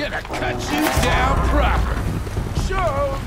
Gonna cut you down proper. Sure.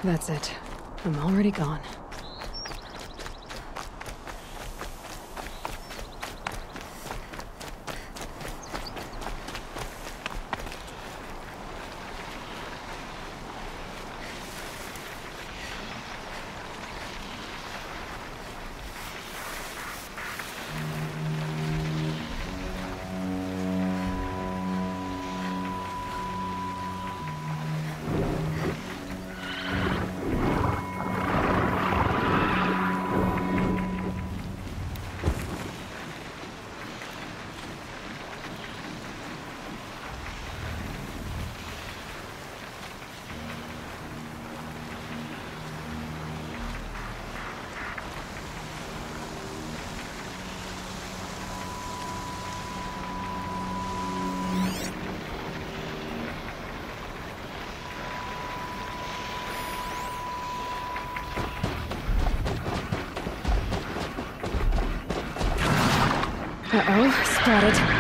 That's it. I'm already gone. Uh-oh, spotted.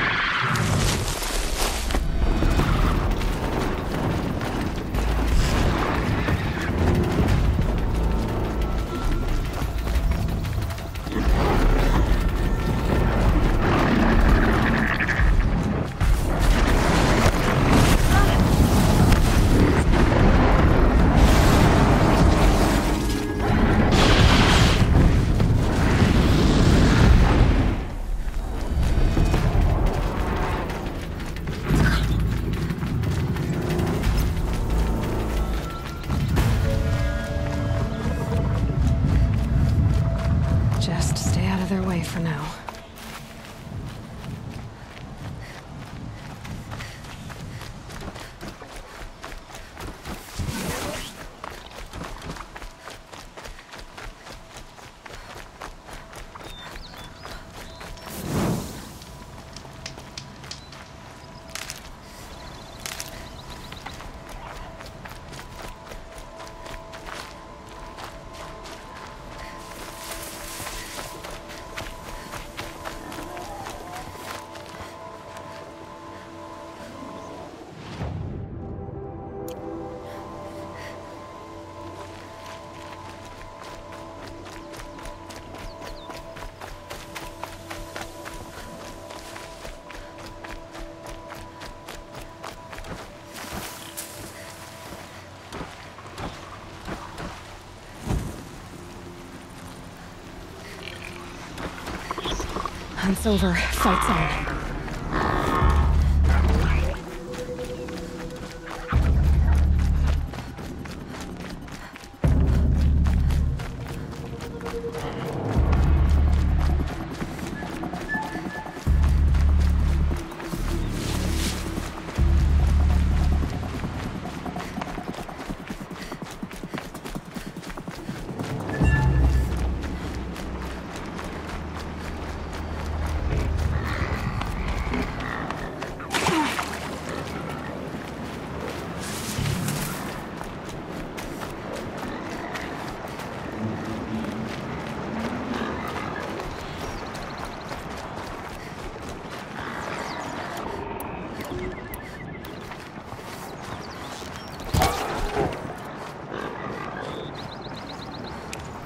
Hunt's over. Fight's on.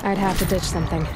I'd have to ditch something.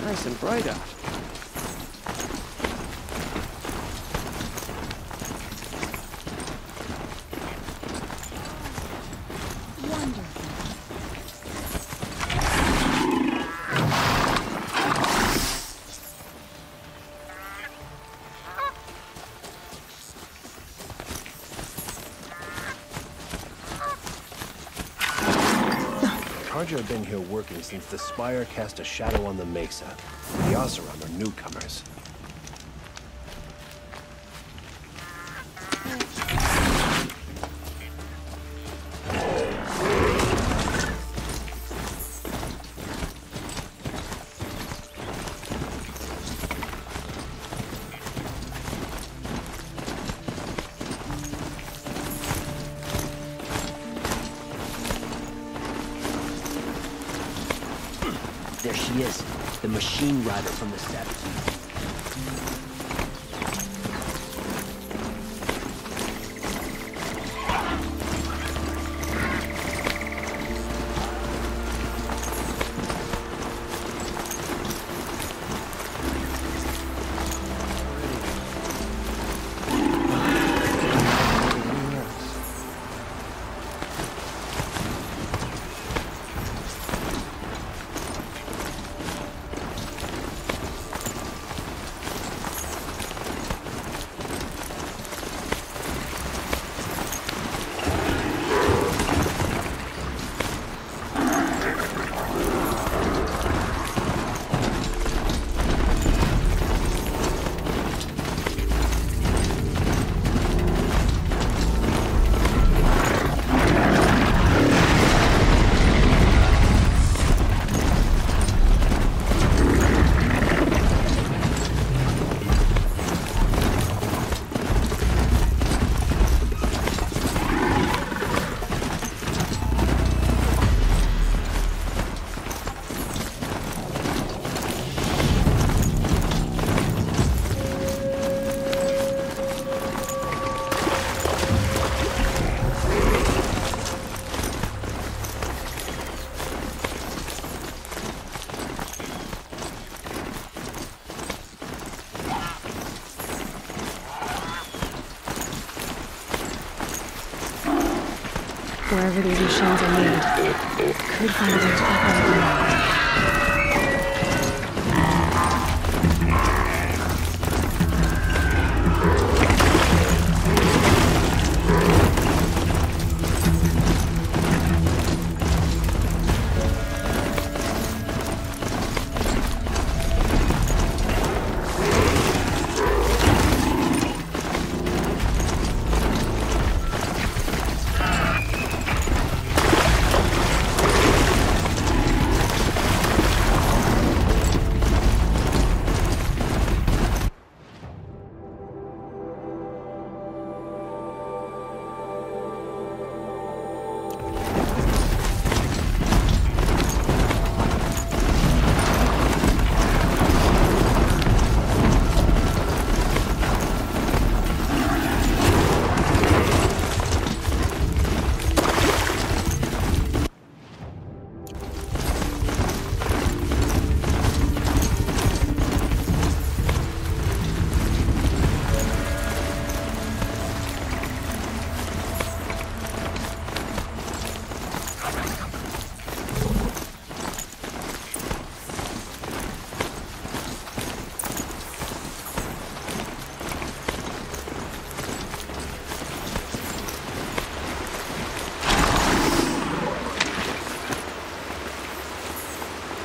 Nice and bright out. Carja have been here working since the Spire cast a shadow on the Mesa. The Oseram are newcomers. There she is, the machine rider from the Savage. Wherever these machines are made, could find a way to operate them.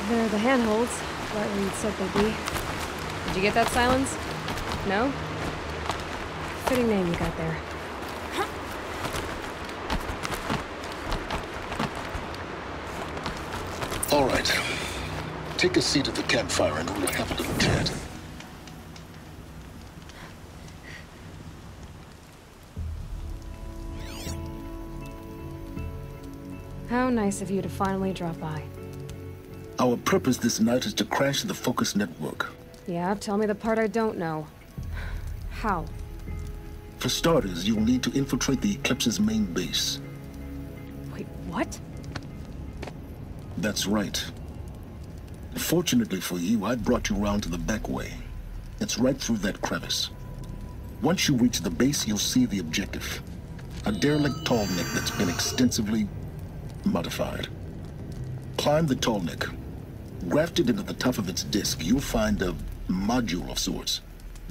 They're the handholds, right where you'd said they'd be. Did you get that, Silence? No? Fitting name you got there. All right. Take a seat at the campfire and we'll have a little chat. How nice of you to finally drop by. Our purpose this night is to crash the Focus network. Yeah, tell me the part I don't know. How? For starters, you'll need to infiltrate the Eclipse's main base. Wait, what? That's right. Fortunately for you, I brought you round to the back way. It's right through that crevice. Once you reach the base, you'll see the objective. A derelict tall neck that's been extensively modified. Climb the tall neck. Grafted into the top of its disc, you'll find a module of sorts.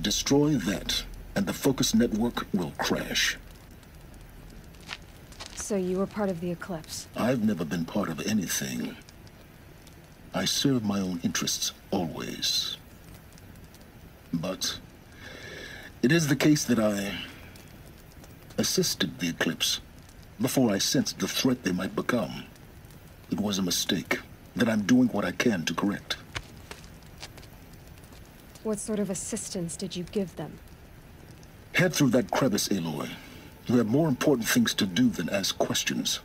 Destroy that, and the focus network will crash. So you were part of the Eclipse? I've never been part of anything. I serve my own interests, always. But it is the case that I assisted the Eclipse before I sensed the threat they might become. It was a mistake that I'm doing what I can to correct. What sort of assistance did you give them? Head through that crevice, Aloy. You have more important things to do than ask questions.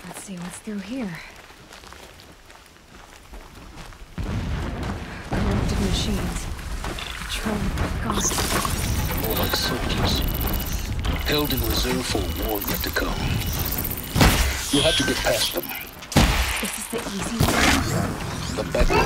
Let's see what's through here. Corrupted machines. Patrolled by gods. More like soldiers. Held in reserve for a war yet to come. You'll have to get past them. This is the easy way. The back way.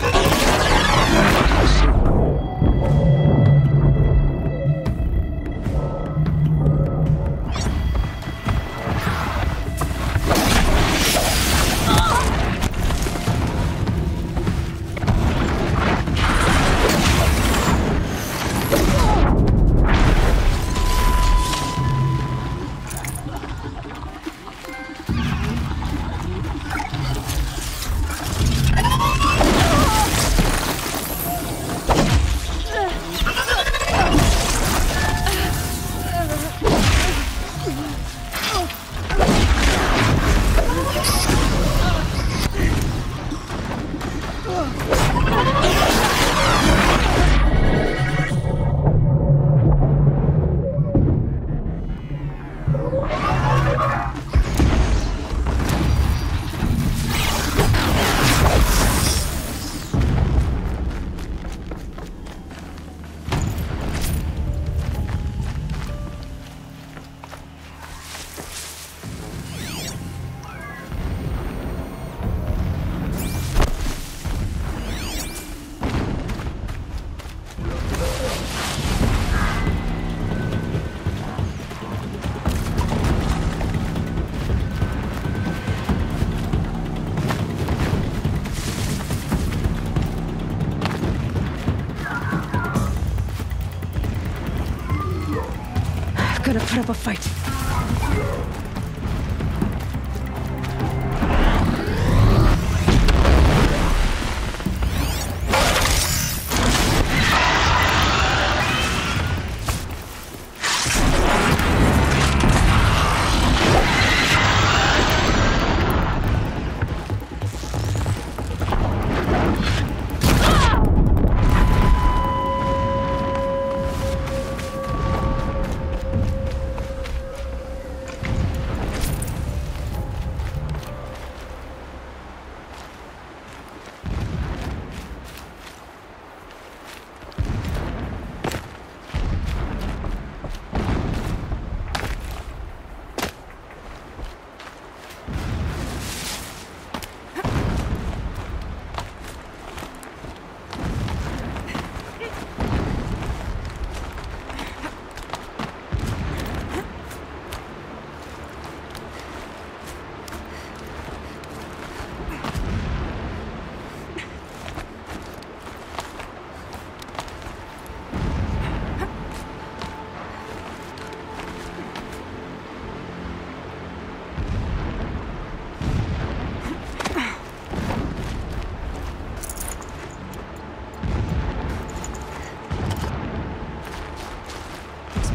Gonna put up a fight.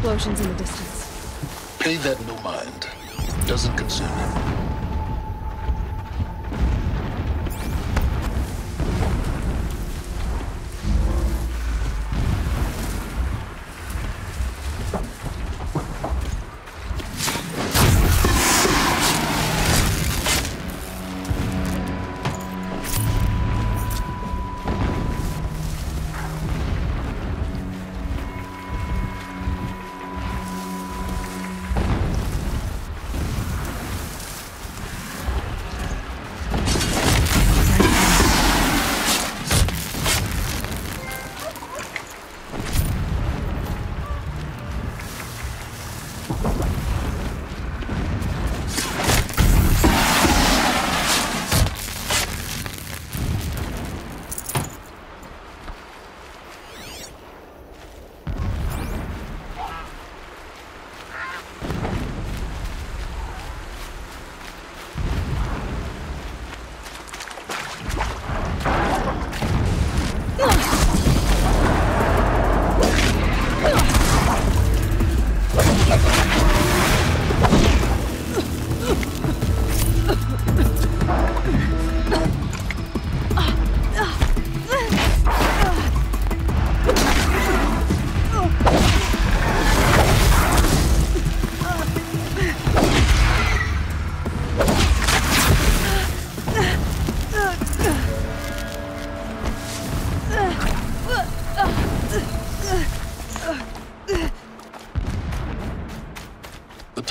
Explosions in the distance. Pay that no mind. Doesn't concern you.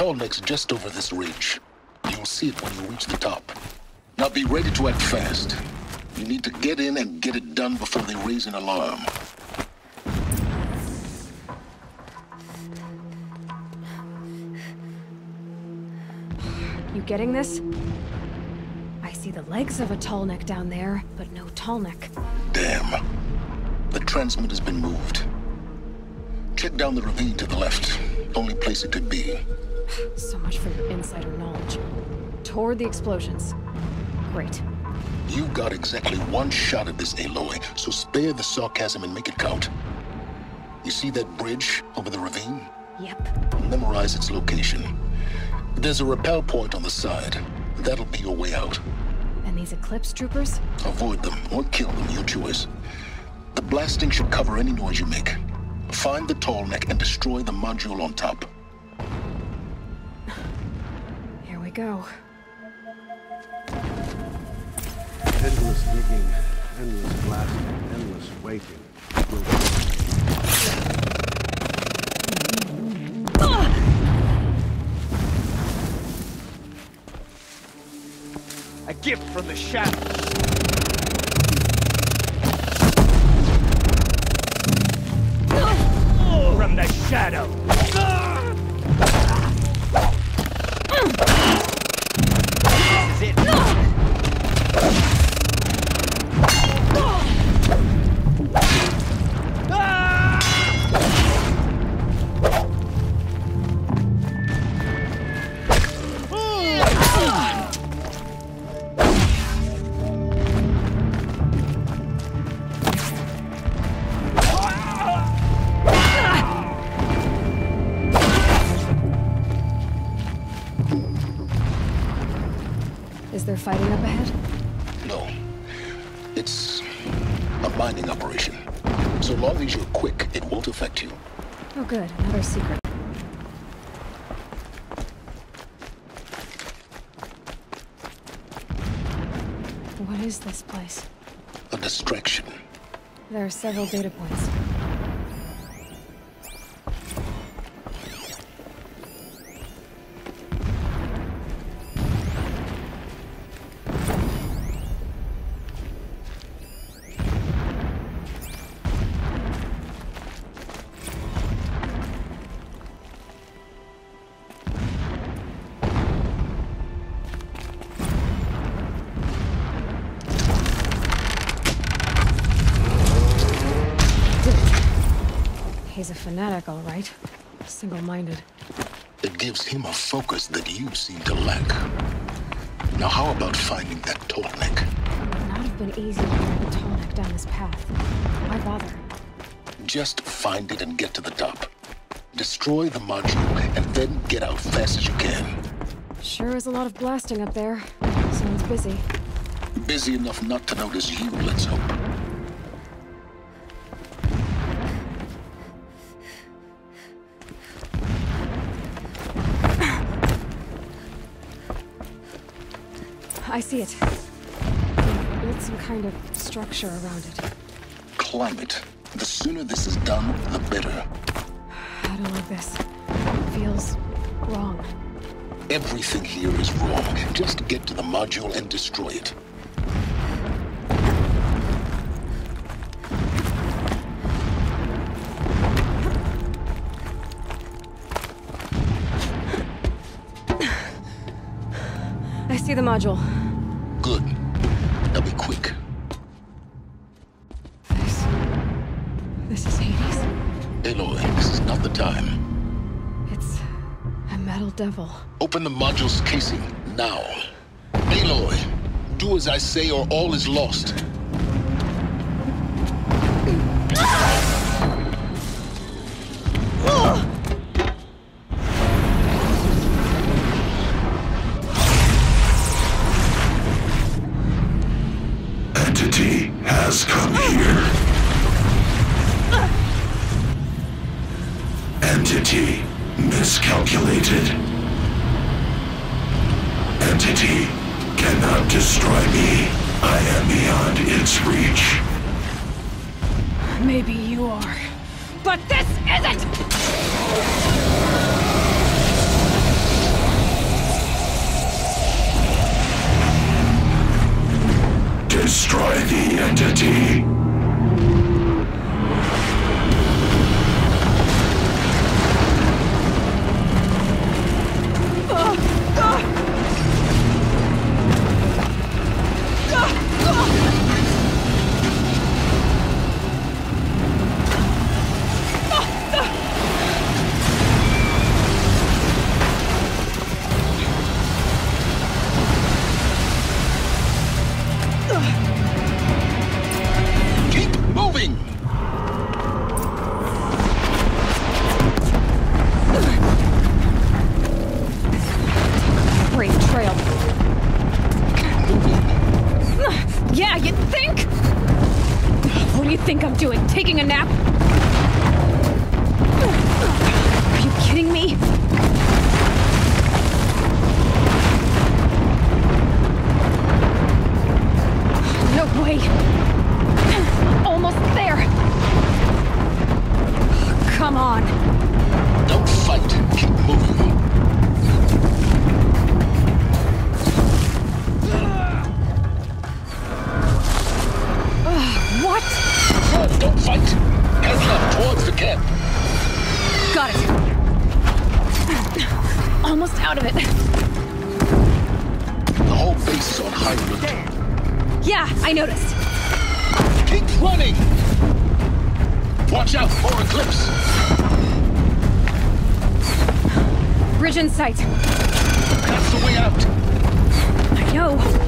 tall neck's just over this ridge. You'll see it when you reach the top. Now be ready to act fast. You need to get in and get it done before they raise an alarm. You getting this? I see the legs of a tall neck down there, but no tall neck. Damn. The transmitter's been moved. Check down the ravine to the left. Only place it could be. So much for your insider knowledge. Toward the explosions. Great. You've got exactly one shot at this, Aloy, so spare the sarcasm and make it count. You see that bridge over the ravine? Yep. Memorize its location. There's a rappel point on the side. That'll be your way out. And these Eclipse troopers? Avoid them or kill them, your choice. The blasting should cover any noise you make. Find the tall neck and destroy the module on top. Here we go. Endless digging, endless blasting, endless waiting. A gift from the shadows. From the shadow. This is it. Is there fighting up ahead? No. It's a mining operation. So long as you're quick, it won't affect you. Oh good, another secret. What is this place? A distraction. There are several data points. He's a fanatic, all right. Single-minded. It gives him a focus that you seem to lack. Now how about finding that tall neck? It would not have been easy to drag a tall neck down this path. Why bother? Just find it and get to the top. Destroy the module and then get out fast as you can. Sure is a lot of blasting up there. Sounds busy. Busy enough not to notice you, let's hope. I see it. Built some kind of structure around it. Climb it. The sooner this is done, the better. I don't like this. It feels wrong. Everything here is wrong. Just get to the module and destroy it. I see the module. Good. Now be quick. This is Hades. Aloy, this is not the time. It's a metal devil. Open the module's casing, now. Aloy, do as I say or all is lost. Entity has come here. Entity miscalculated. Entity cannot destroy me. I am beyond its reach. Maybe you are. But this isn't! identity. Taking a nap? Are you kidding me? No way. Almost there. Come on. Don't fight. Keep moving. What? Don't fight! Head left towards the camp. Got it. Almost out of it. The whole base is on high alert. Yeah, I noticed. Keep running! Watch out for Eclipse! Bridge in sight. That's the way out. I know.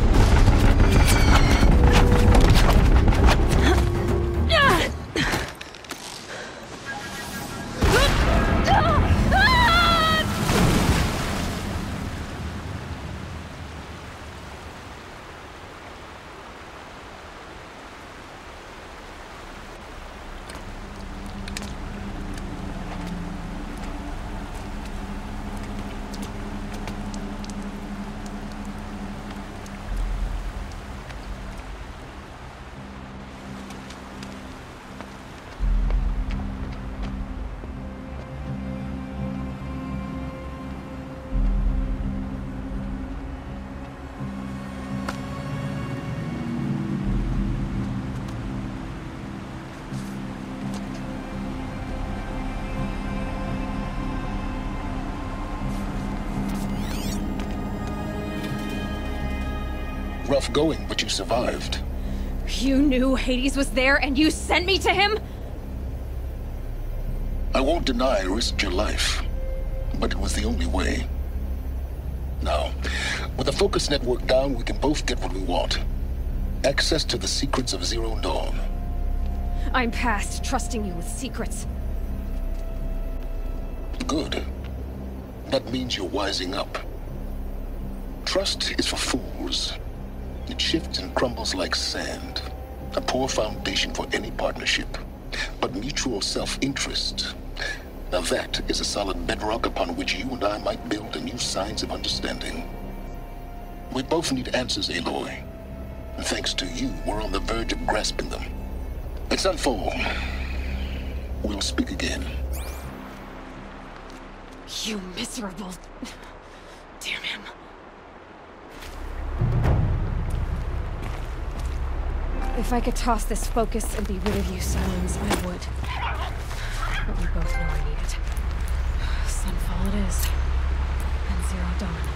Rough going, but you survived. You knew Hades was there and you sent me to him? I won't deny I risked your life, but it was the only way. Now, with the focus network down, we can both get what we want. Access to the secrets of Zero Dawn. I'm past trusting you with secrets. Good. That means you're wising up. Trust is for fools. It shifts and crumbles like sand. A poor foundation for any partnership. But mutual self-interest. Now that is a solid bedrock upon which you and I might build a new science of understanding. We both need answers, Aloy. And thanks to you, we're on the verge of grasping them. Let's unfold. We'll speak again. You miserable... Damn him. If I could toss this focus and be rid of you, Silence, I would. But we both know I need it. Sunfall it is. And Zero Dawn.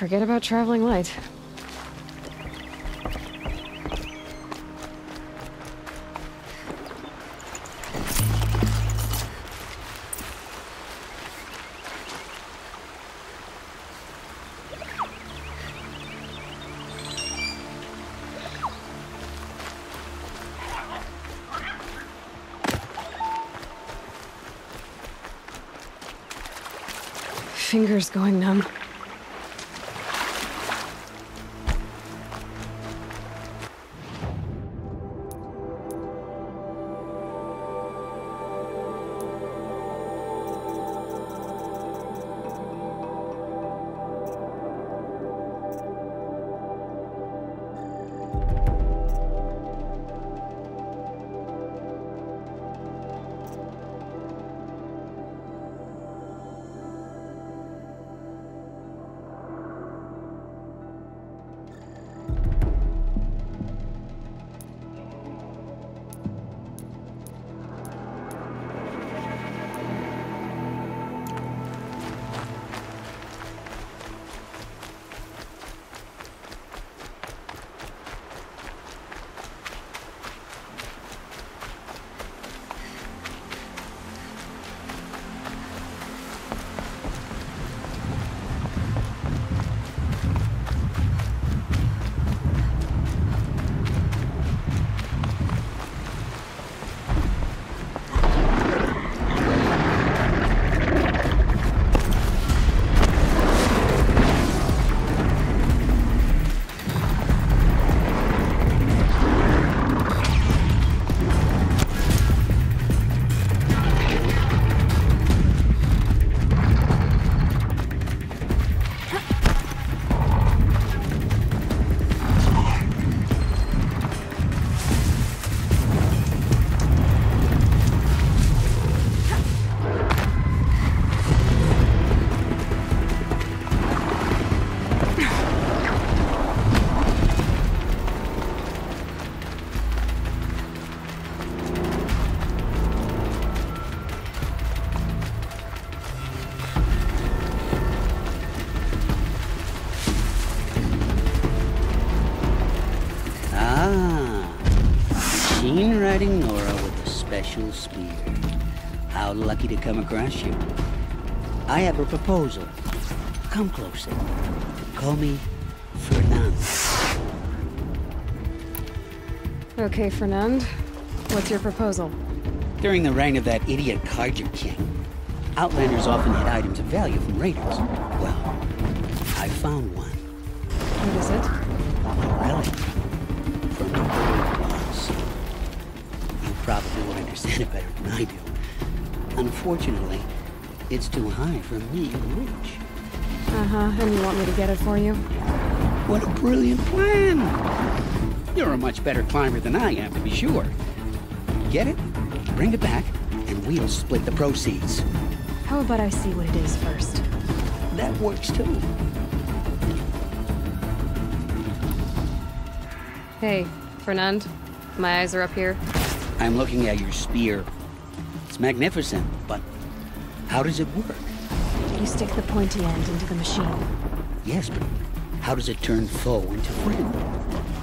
Forget about traveling light. Fingers going numb. Riding Nora with a special spear. How lucky to come across you. I have a proposal. Come closer. Call me Fernand. Okay, Fernand. What's your proposal? During the reign of that idiot Carja King, Outlanders often hid items of value from raiders. Well, I found one. What is it? A relic from the old ones. You probably will understand it better than I do. Unfortunately, it's too high for me to reach. Uh-huh, and you want me to get it for you? What a brilliant plan! You're a much better climber than I am, to be sure. Get it, bring it back, and we'll split the proceeds. How about I see what it is first? That works too. Hey, Fernand. My eyes are up here. I'm looking at your spear. It's magnificent, but how does it work? You stick the pointy end into the machine. Yes, but how does it turn foe into friend?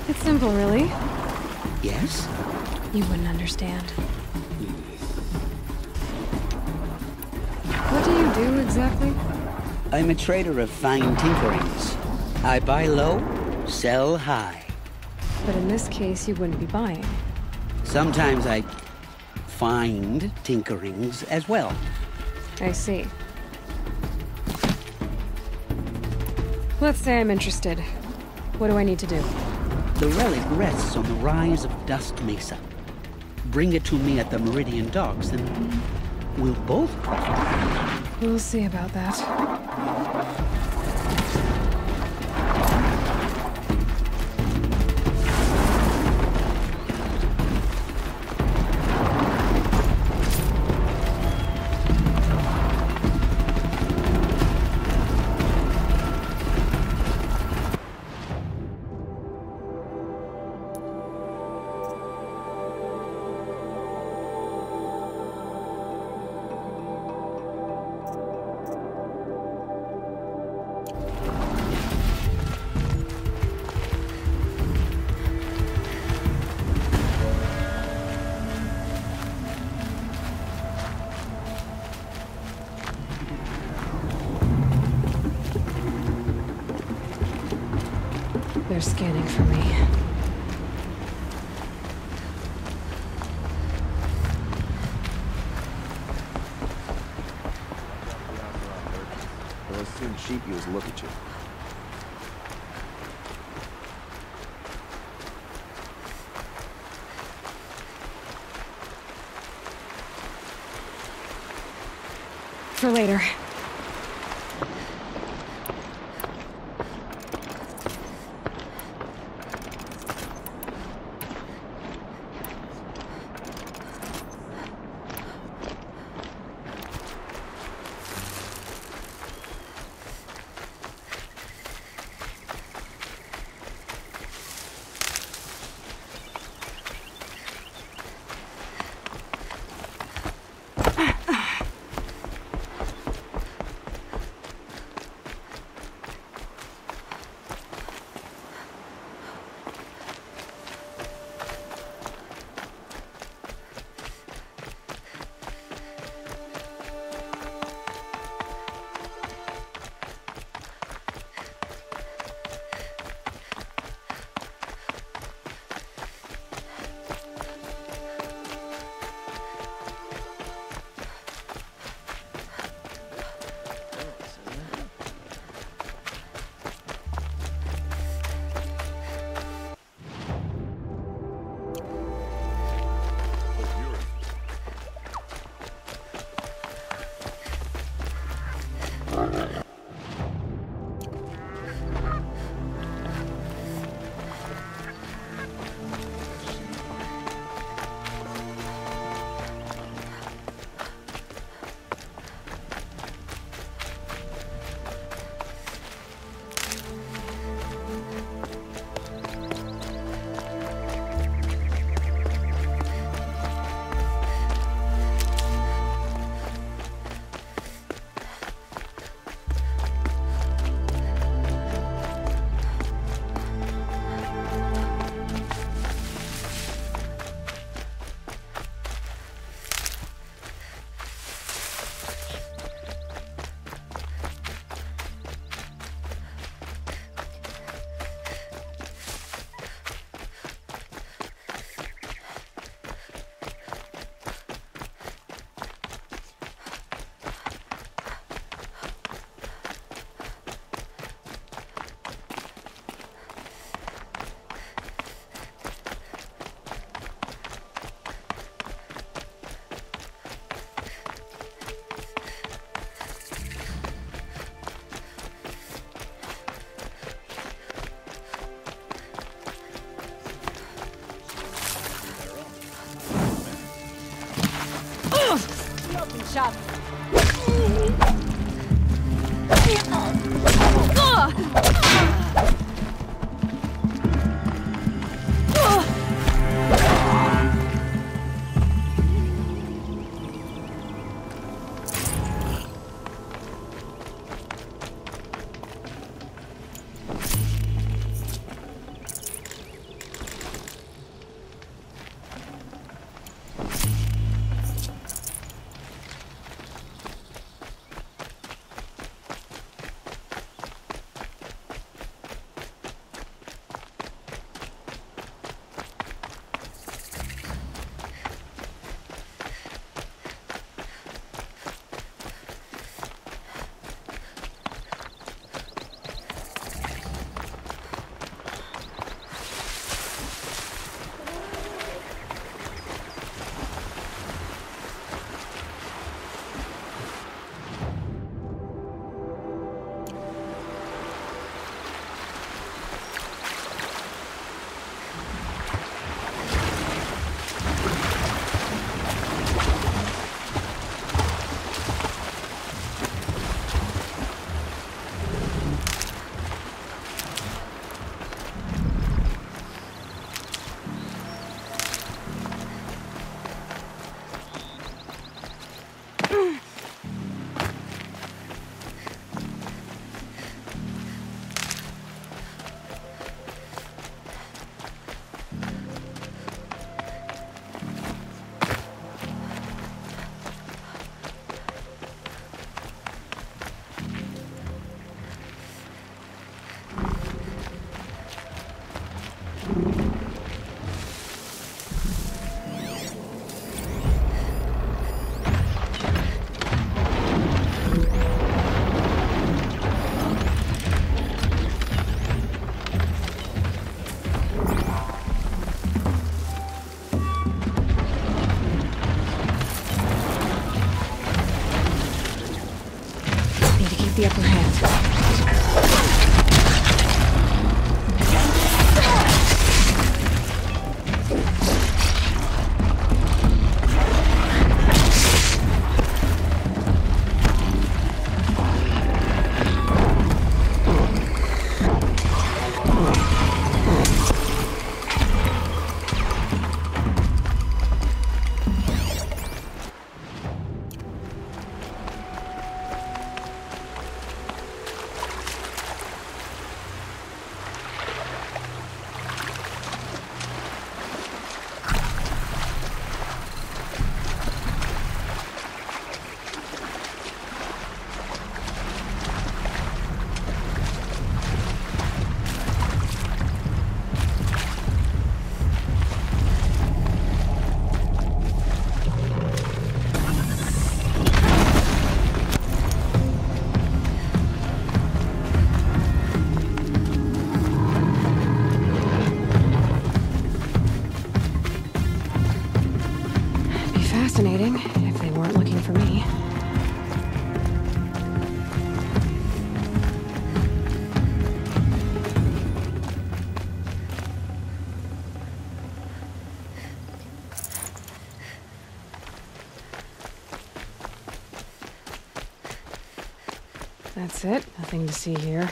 It's simple, really. Yes? You wouldn't understand. What do you do exactly? I'm a trader of fine tinkerings. I buy low, sell high. But in this case, you wouldn't be buying. Sometimes I find tinkerings as well. I see. Let's say I'm interested. What do I need to do? The relic rests on the rise of Dust Mesa. Bring it to me at the Meridian Docks, and we'll both profit. We'll see about that. They're scanning for me. They'll assume sheep use look at you. For later. Shot. have the upper hand. Fascinating, if they weren't looking for me. That's it. Nothing to see here.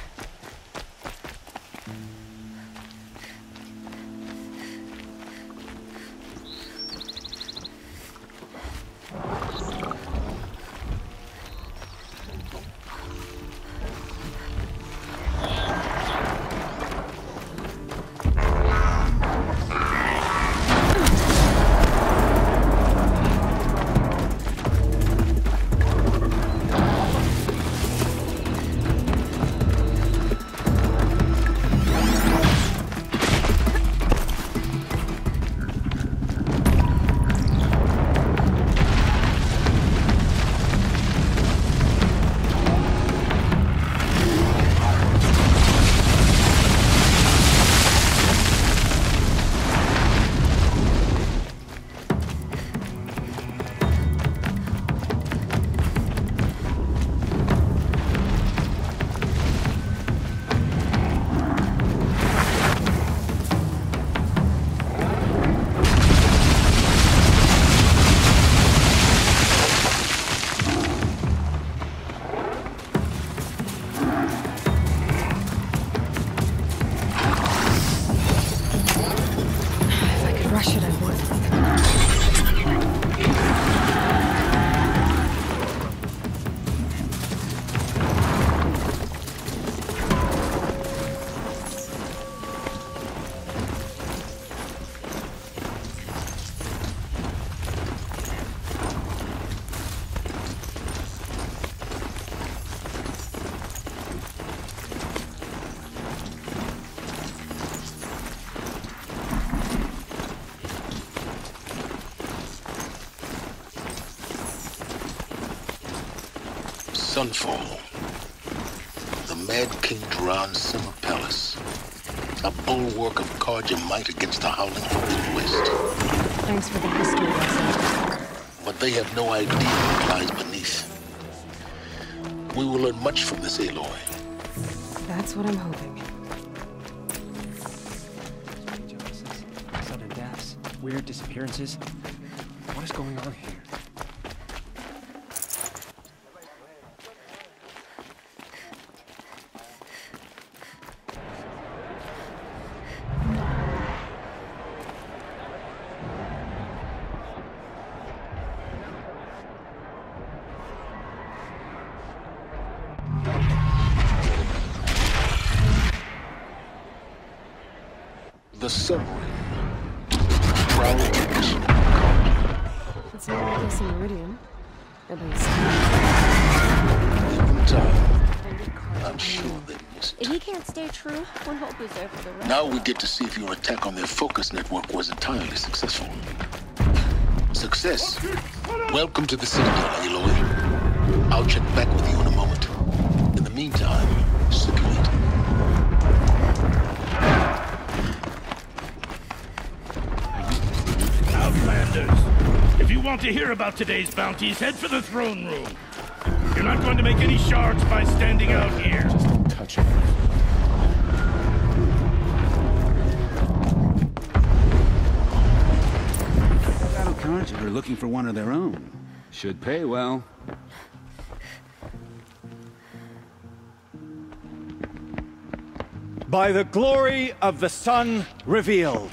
Sunfall. The Mad King Duran's summer palace. A bulwark of Carja might against the howling hordes west. Thanks for the history lesson. But they have no idea what lies beneath. We will learn much from this Aloy. That's what I'm hoping. Sudden deaths, weird disappearances. What is going on here? The submarine. Proud tradition. It's not like this in Meridian. At least. From time, I'm sure they miss it. If he can't stay true, one hope is there for the rest. Now we get to see if your attack on their focus network was entirely successful. Success. Welcome to the Citadel, Aloy. I'll check back with you in a moment. In the meantime, circulate. Outlanders, if you want to hear about today's bounties, head for the throne room. You're not going to make any shards by standing out here. Just a touch of... Shadow cards are looking for one of their own. Should pay well. By the glory of the sun revealed.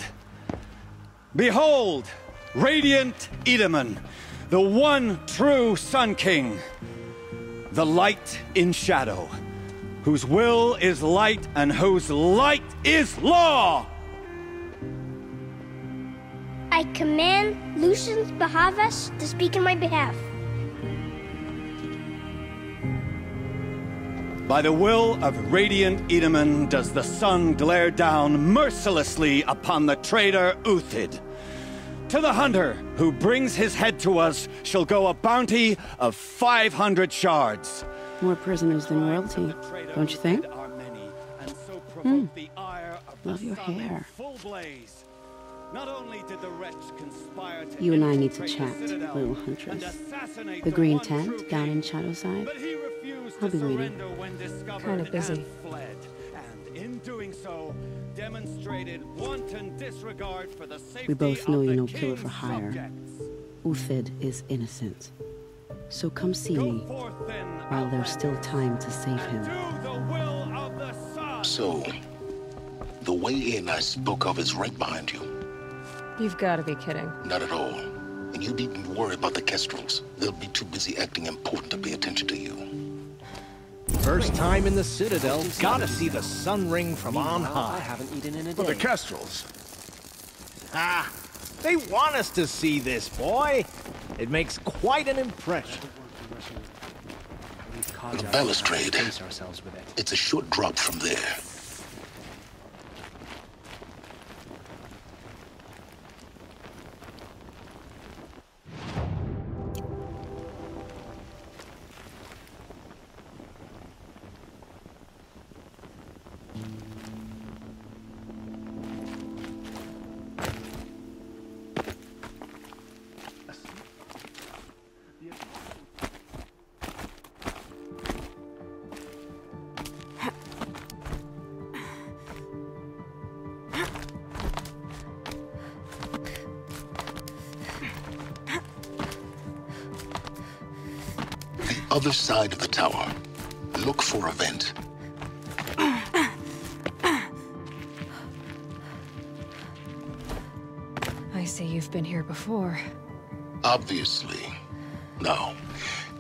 Behold, radiant Edaman, the one true Sun King. The light in shadow, whose will is light and whose light is law! I command Lucius Bahavas to speak in my behalf. By the will of radiant Edaman does the sun glare down mercilessly upon the traitor Uthid. To the hunter who brings his head to us shall go a bounty of 500 shards. More prisoners than royalty, don't you think? Love your hair. Not only did the wretch conspire to You and I need to chat, little huntress. The green tent down in Shadowside. I'll be waiting. Kind of busy. And in doing so, demonstrated wanton disregard for the safety We both know of you're the no killer king's for hire. subjects. Uthid is innocent. So come see me while there's still time to save him. So, the way in I spoke of is right behind you. You've got to be kidding. Not at all. And you needn't worry about the Kestrels. They'll be too busy acting important to pay attention to you. First time in the Citadel, gotta see the sun ring from on high. I haven't eaten in a For day. the Kestrels. Ah, they want us to see this, boy. It makes quite an impression. The balustrade. It's a short drop from there. Other side of the tower. Look for a vent. I see you've been here before. Obviously. Now,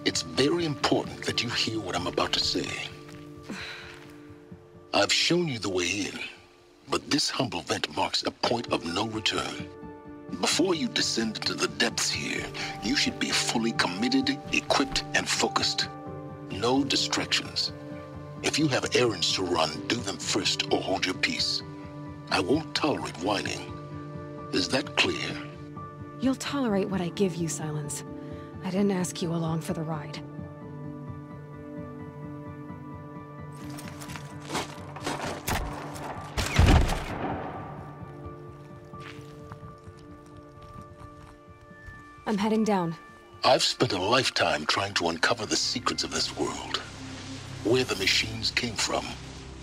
it's very important that you hear what I'm about to say. I've shown you the way in, but this humble vent marks a point of no return. Before you descend into the depths here, you should be fully committed, equipped, and focused. No distractions. If you have errands to run, do them first or hold your peace. I won't tolerate whining. Is that clear? You'll tolerate what I give you, Silence. I didn't ask you along for the ride. I'm heading down. I've spent a lifetime trying to uncover the secrets of this world. Where the machines came from.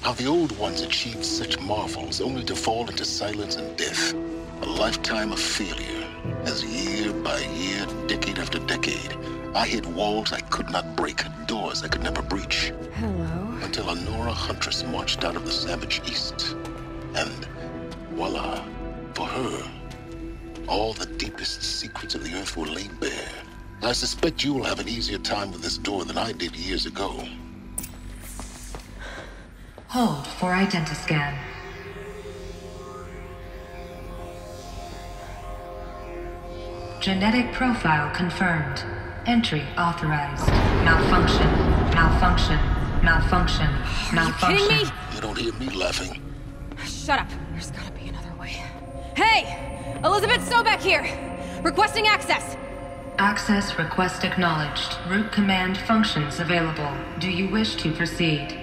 How the old ones achieved such marvels only to fall into silence and death. A lifetime of failure. As year by year, decade after decade, I hit walls I could not break, doors I could never breach. Hello. Until a Nora huntress marched out of the savage east. And voila, for her, all the deepest secrets of the Earth were laid bare. I suspect you will have an easier time with this door than I did years ago. Hold for identiscan. Genetic profile confirmed. Entry authorized. Malfunction. Malfunction. Malfunction. Malfunction. Are you kidding me? You don't hear me laughing. Shut up. There's gotta be another way. Hey! Elizabeth Sobeck here! Requesting access! Access request acknowledged. Root command functions available. Do you wish to proceed?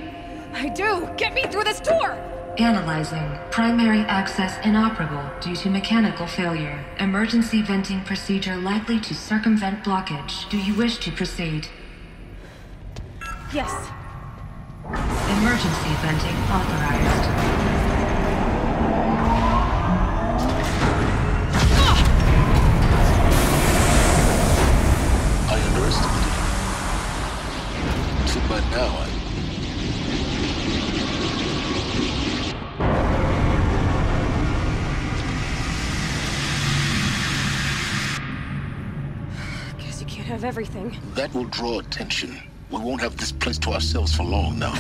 I do! Get me through this tour! Analyzing. Primary access inoperable due to mechanical failure. Emergency venting procedure likely to circumvent blockage. Do you wish to proceed? Yes. Emergency venting authorized. I underestimated you. So by now, Guess you can't have everything. That will draw attention. We won't have this place to ourselves for long now.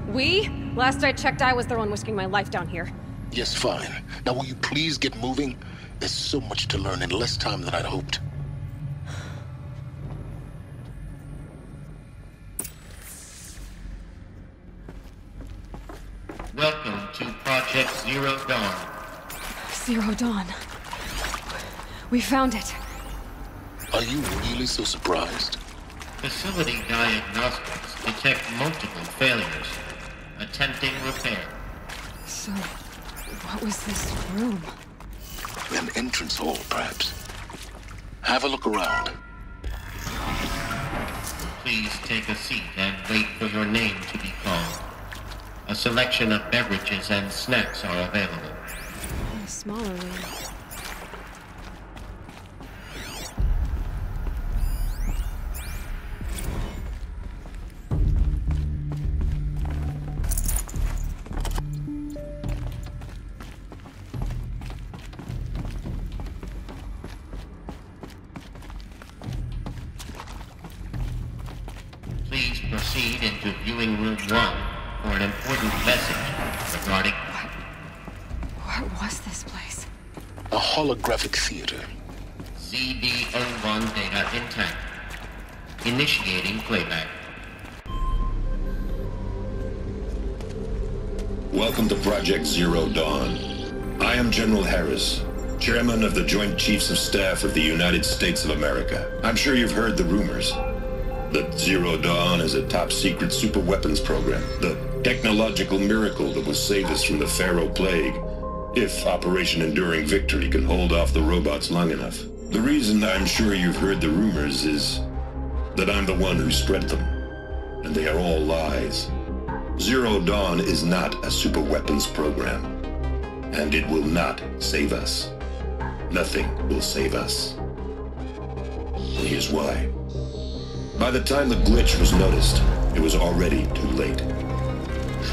We? Last I checked, I was the one risking my life down here. Yes, fine. Now will you please get moving? There's so much to learn in less time than I'd hoped. Welcome to Project Zero Dawn. Zero Dawn. We found it. Are you really so surprised? Facility diagnostics detect multiple failures. Attempting repair. So, what was this room? An entrance hall, perhaps. Have a look around. Please take a seat and wait for your name to be called. A selection of beverages and snacks are available. A smaller room. Please proceed into viewing room 1 for an important message regarding... What was this place? A holographic theater. CD01 data intact. Initiating playback. Welcome to Project Zero Dawn. I am General Harris, Chairman of the Joint Chiefs of Staff of the United States of America. I'm sure you've heard the rumors that Zero Dawn is a top-secret super-weapons program, the technological miracle that will save us from the Pharaoh Plague, if Operation Enduring Victory can hold off the robots long enough. The reason I'm sure you've heard the rumors is that I'm the one who spread them, and they are all lies. Zero Dawn is not a super-weapons program, and it will not save us. Nothing will save us. And here's why. By the time the glitch was noticed, it was already too late.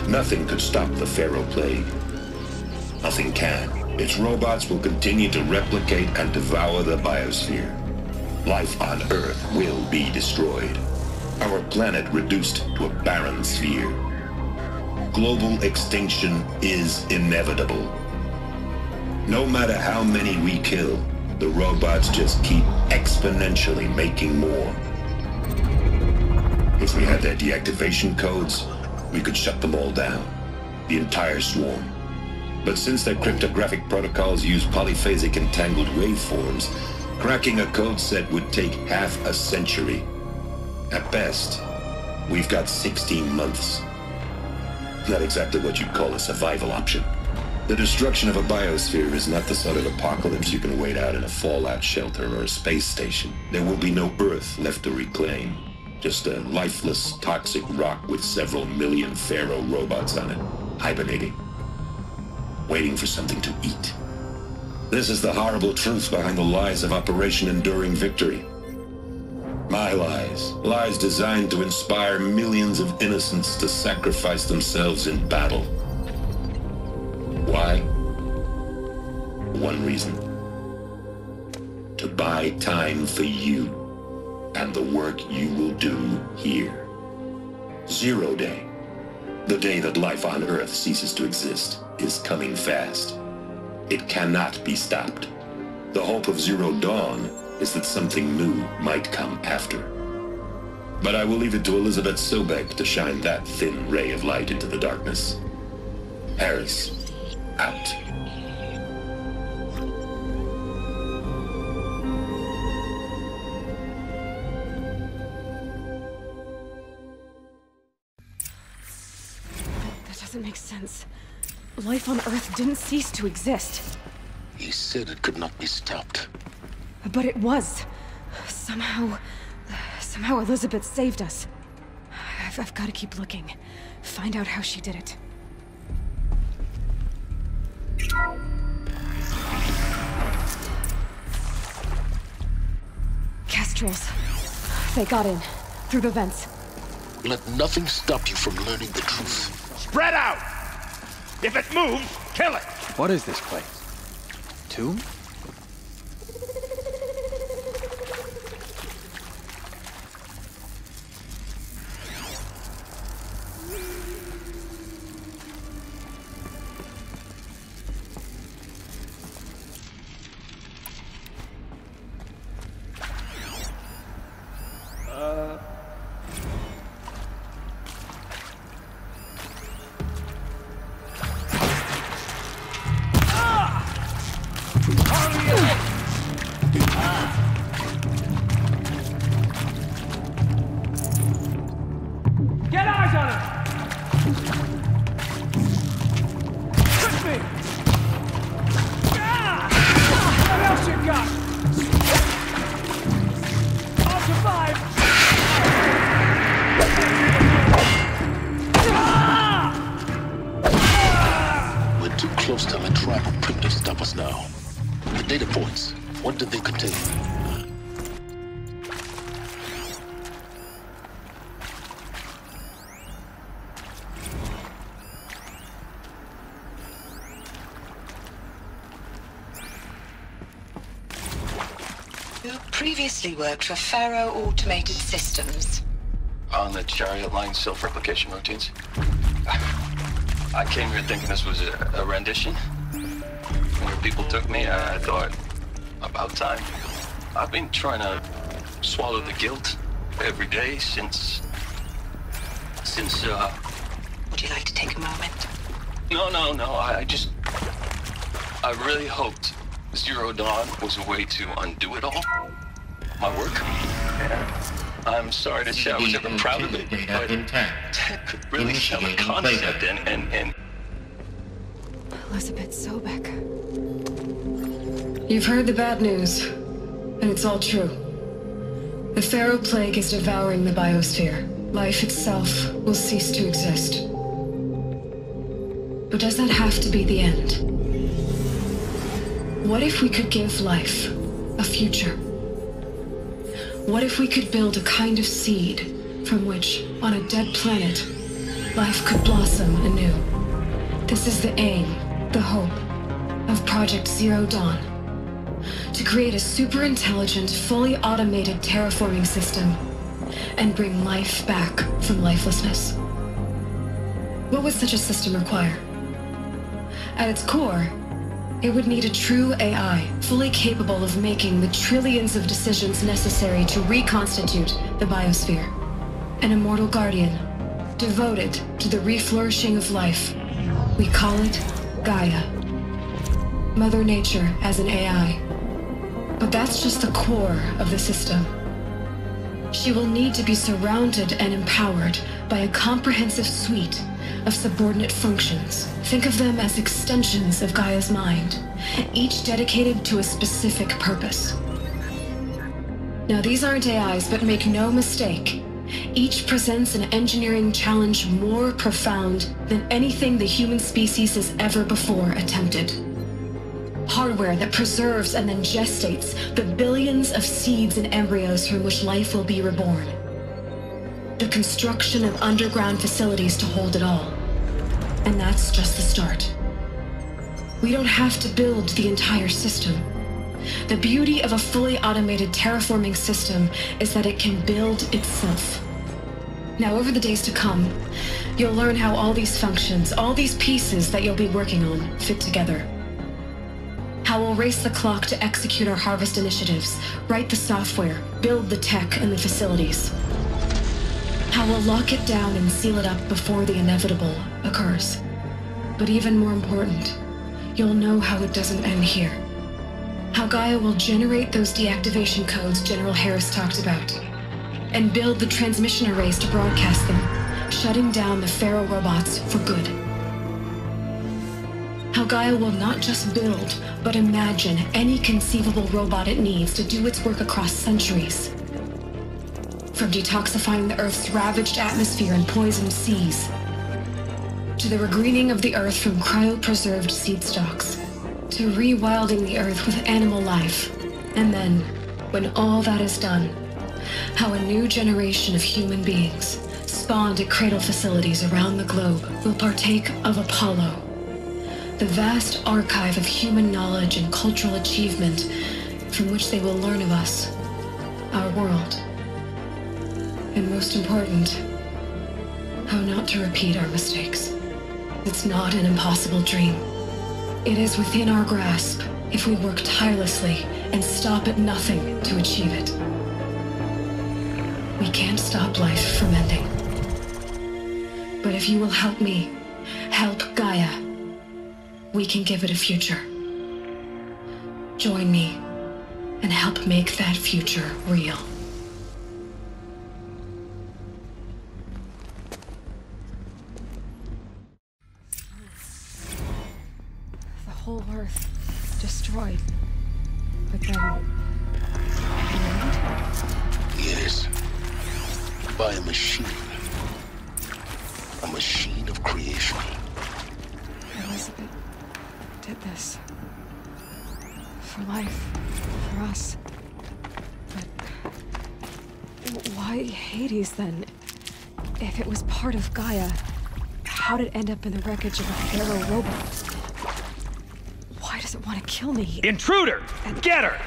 Nothing could stop the Pharaoh Plague. Nothing can. Its robots will continue to replicate and devour the biosphere. Life on Earth will be destroyed. Our planet reduced to a barren sphere. Global extinction is inevitable. No matter how many we kill, the robots just keep exponentially making more. If we had their deactivation codes, we could shut them all down, the entire swarm. But since their cryptographic protocols use polyphasic entangled waveforms, cracking a code set would take half a century. At best, we've got 16 months. Not exactly what you'd call a survival option. The destruction of a biosphere is not the sort of apocalypse you can wait out in a fallout shelter or a space station. There will be no Earth left to reclaim. Just a lifeless, toxic rock with several million Pharaoh robots on it, hibernating, waiting for something to eat. This is the horrible truth behind the lies of Operation Enduring Victory. My lies. Lies designed to inspire millions of innocents to sacrifice themselves in battle. Why? One reason. To buy time for you and the work you will do here. Zero Day, the day that life on Earth ceases to exist, is coming fast. It cannot be stopped. The hope of Zero Dawn is that something new might come after. But I will leave it to Elizabeth Sobek to shine that thin ray of light into the darkness. Harris, out. Doesn't make sense. Life on Earth didn't cease to exist. He said it could not be stopped. But it was. Somehow Elizabeth saved us. I've got to keep looking. Find out how she did it. Kestrels. They got in. Through the vents. Let nothing stop you from learning the truth. Spread out! If it moves, kill it! What is this place? Tomb? Get eyes on him! Hit me! What else you got? I'll survive! We're too close to the tribal print to stop us now. The data points, what did they contain? You previously worked for Pharaoh Automated Systems. On the chariot line self-replication routines? I came here thinking this was a rendition. When your people took me, I thought, about time. I've been trying to swallow the guilt every day since... Would you like to take a moment? No, I really hoped Zero Dawn was a way to undo it all. My work. Yeah. I'm sorry to say I was ever proud of it, but Tech could really sell a concept and... Elizabeth Sobek. You've heard the bad news, and it's all true. The Pharaoh Plague is devouring the biosphere. Life itself will cease to exist. But does that have to be the end? What if we could give life a future? What if we could build a kind of seed from which, on a dead planet, life could blossom anew? This is the aim, the hope, of Project Zero Dawn. To create a super-intelligent, fully automated terraforming system and bring life back from lifelessness. What would such a system require? At its core, it would need a true AI, fully capable of making the trillions of decisions necessary to reconstitute the biosphere. An immortal guardian, devoted to the reflourishing of life. We call it Gaia. Mother Nature as an AI. But that's just the core of the system. She will need to be surrounded and empowered by a comprehensive suite of subordinate functions. Think of them as extensions of Gaia's mind, each dedicated to a specific purpose. Now, these aren't AIs, but make no mistake, each presents an engineering challenge more profound than anything the human species has ever before attempted. Hardware that preserves and then gestates the billions of seeds and embryos from which life will be reborn. The construction of underground facilities to hold it all. And that's just the start. We don't have to build the entire system. The beauty of a fully automated terraforming system is that it can build itself. Now, over the days to come, you'll learn how all these functions, all these pieces that you'll be working on, fit together. How we'll race the clock to execute our harvest initiatives, write the software, build the tech and the facilities. How we'll lock it down and seal it up before the inevitable occurs. But even more important, you'll know how it doesn't end here. How Gaia will generate those deactivation codes General Harris talked about, and build the transmission arrays to broadcast them, shutting down the Pharaoh robots for good. How Gaia will not just build, but imagine any conceivable robot it needs to do its work across centuries. From detoxifying the Earth's ravaged atmosphere and poisoned seas, to the regreening of the Earth from cryopreserved seed stalks, to rewilding the Earth with animal life. And then, when all that is done, how a new generation of human beings, spawned at cradle facilities around the globe, will partake of Apollo, the vast archive of human knowledge and cultural achievement from which they will learn of us, our world. And most important, how not to repeat our mistakes. It's not an impossible dream. It is within our grasp if we work tirelessly and stop at nothing to achieve it. We can't stop life from ending. But if you will help me, help Gaia, we can give it a future. Join me and help make that future real. The whole Earth destroyed. But then... Yes. By a machine. A machine of creation. Elizabeth did this. For life. For us. But... why Hades, then? If it was part of Gaia, how did it end up in the wreckage of a Pharaoh robot? Why does it want to kill me? Intruder! Get her!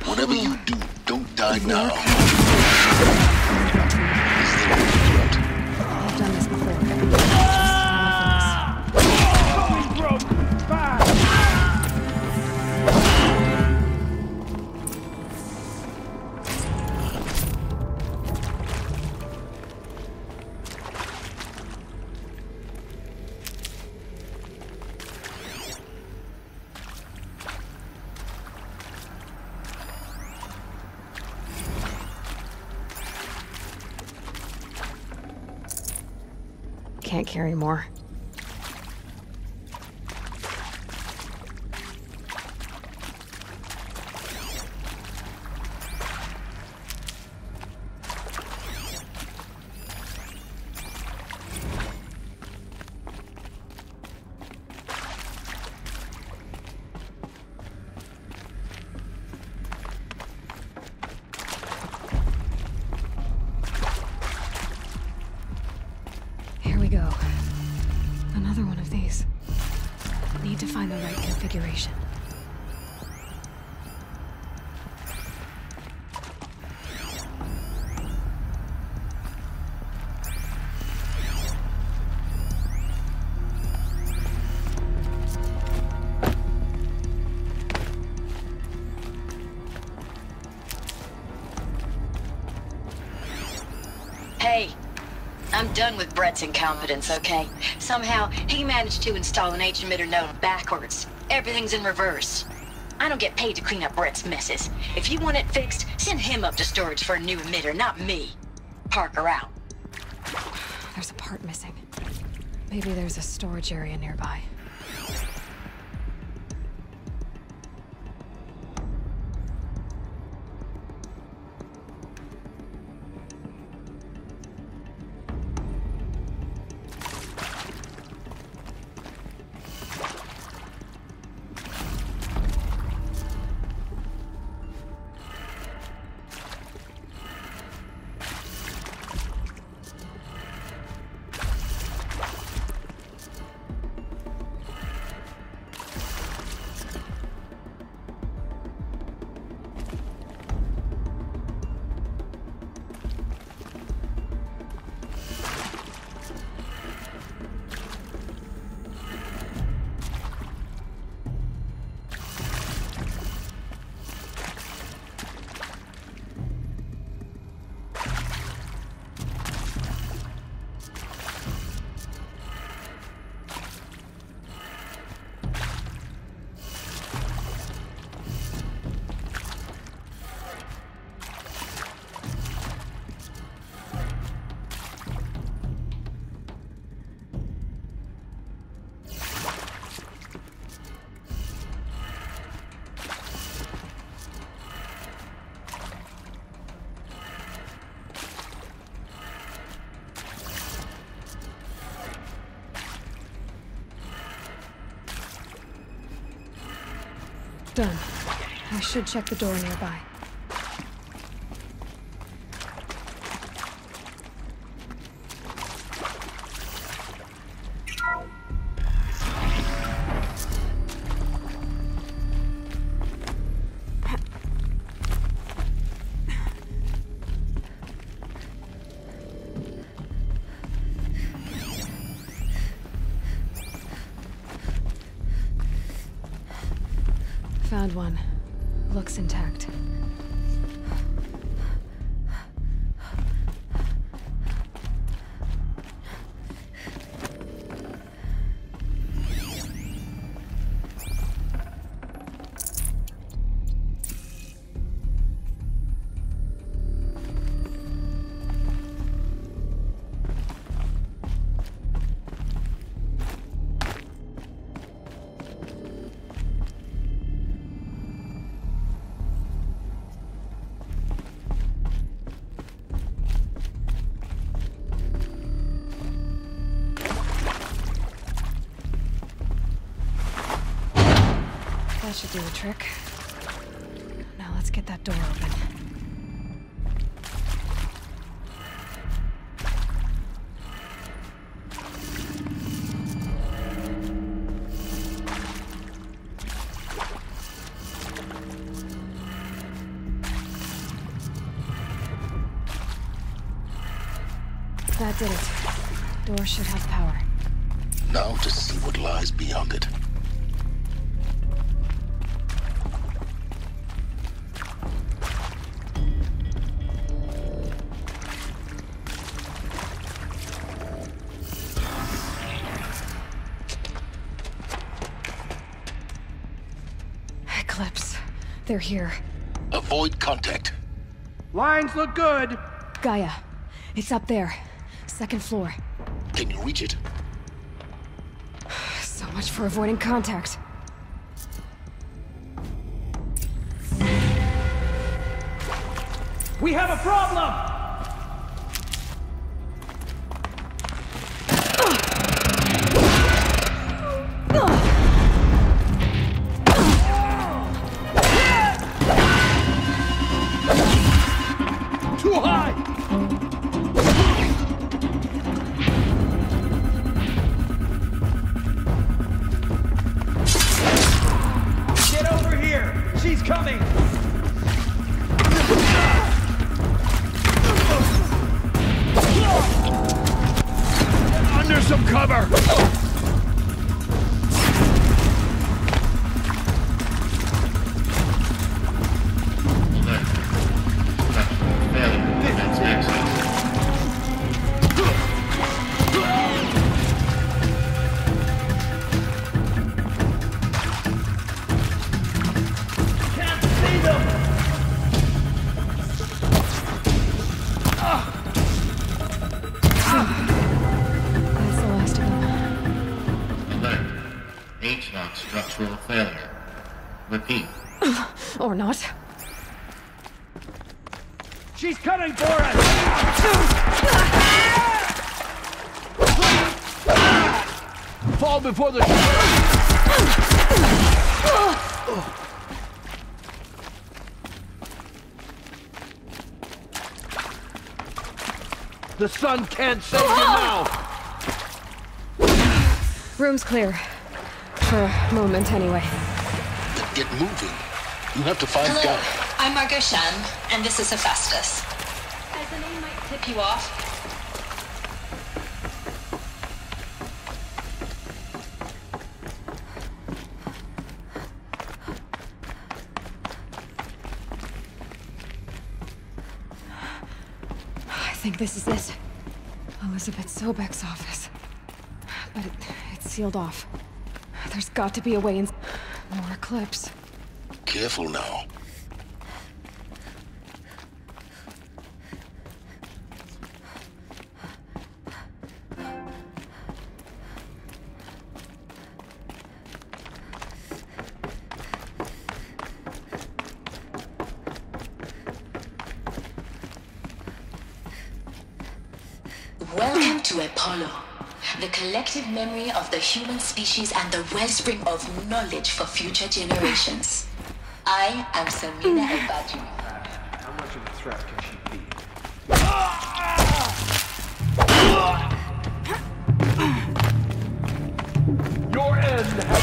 Whatever you do, don't die now. I've done this before. Can't carry more. Go. Another one of these. Need to find the right configuration. Hey. I'm done with Brett's incompetence, okay? Somehow, he managed to install an H-emitter node backwards. Everything's in reverse. I don't get paid to clean up Brett's messes. If you want it fixed, send him up to storage for a new emitter, not me. Parker out. There's a part missing. Maybe there's a storage area nearby. Done. I should check the door nearby. Found one. Looks intact. That should do the trick. Now let's get that door open. That did it. Door should have power. Now to see what lies beyond it. Eclipse. They're here. Avoid contact. Lines look good. Gaia. It's up there. Second floor. Can you reach it? So much for avoiding contact. We have a problem! Too high! Get over here! She's coming! Get under some cover! Structural failure. Repeat. Or not. She's coming for us! Fall before the The sun can't save you now! Room's clear. For a moment, anyway. Then get moving. You have to find Hello, Gaia. I'm Margot Shan, and this is Hephaestus. As the name might tip you off, I think this is it. Elizabeth Sobek's office. But it's sealed off. There's got to be a way in... More Eclipse. Careful now. welcome to Apollo. The collective memory of the human species and the wellspring of knowledge for future generations. I am Samina El-Badri. How much of a threat can she be? Your end has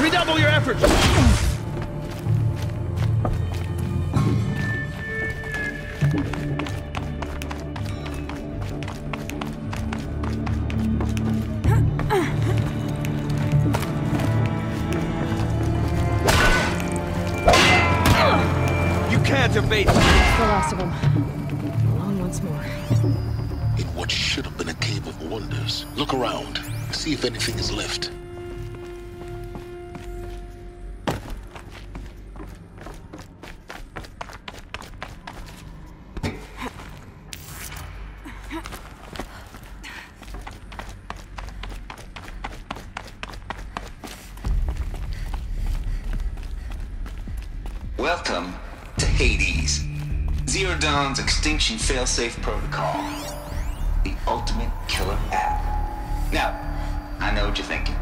redouble your efforts! You can't evade them! The last of them. Alone once more. In what should have been a cave of wonders. Look around. See if anything is left. Welcome to Hades. Zero Dawn's extinction failsafe protocol. The ultimate killer app. Now, I know what you're thinking.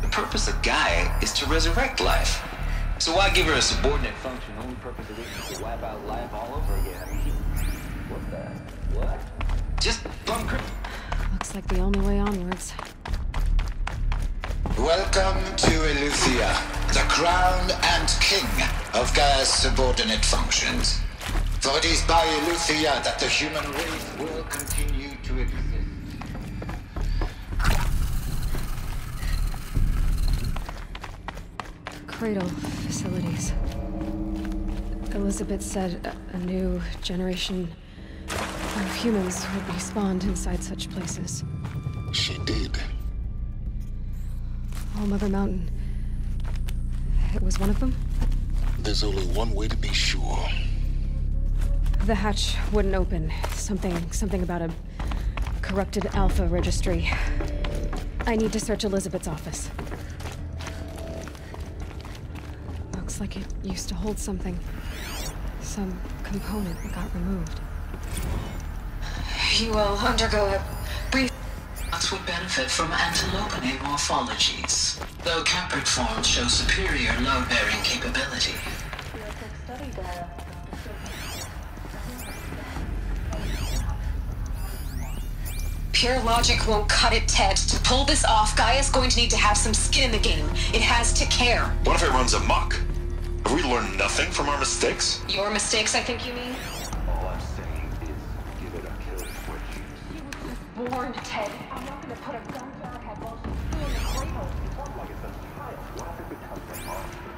The purpose of Gaia is to resurrect life. So why give her a subordinate function, the only purpose of which is to wipe out life all over again? I mean, what? Just bunker. Looks like the only way onwards. Welcome to Eleuthia, the crown and king of Gaia's subordinate functions. For it is by Eleuthia that the human race will continue to exist. Cradle facilities. Elizabeth said a new generation of humans would be spawned inside such places. She did. Oh, Mother Mountain. It was one of them? There's only one way to be sure. The hatch wouldn't open. Something about a corrupted Alpha registry. I need to search Elizabeth's office. Looks like it used to hold something. Some component that got removed. You will undergo a brief... would benefit from antilopine morphologies, though Caprid forms show superior load-bearing capability. Pure logic won't cut it, Ted. To pull this off, Gaia's going to need to have some skin in the game. It has to care. What if it runs amok? Have we learned nothing from our mistakes? Your mistakes, I think you mean? All I'm saying is give it a kill switch. He was just born, Ted. I'm not gonna put a gun to her head while she's still in the cradle. Like it's a child. What if it becomes a monster?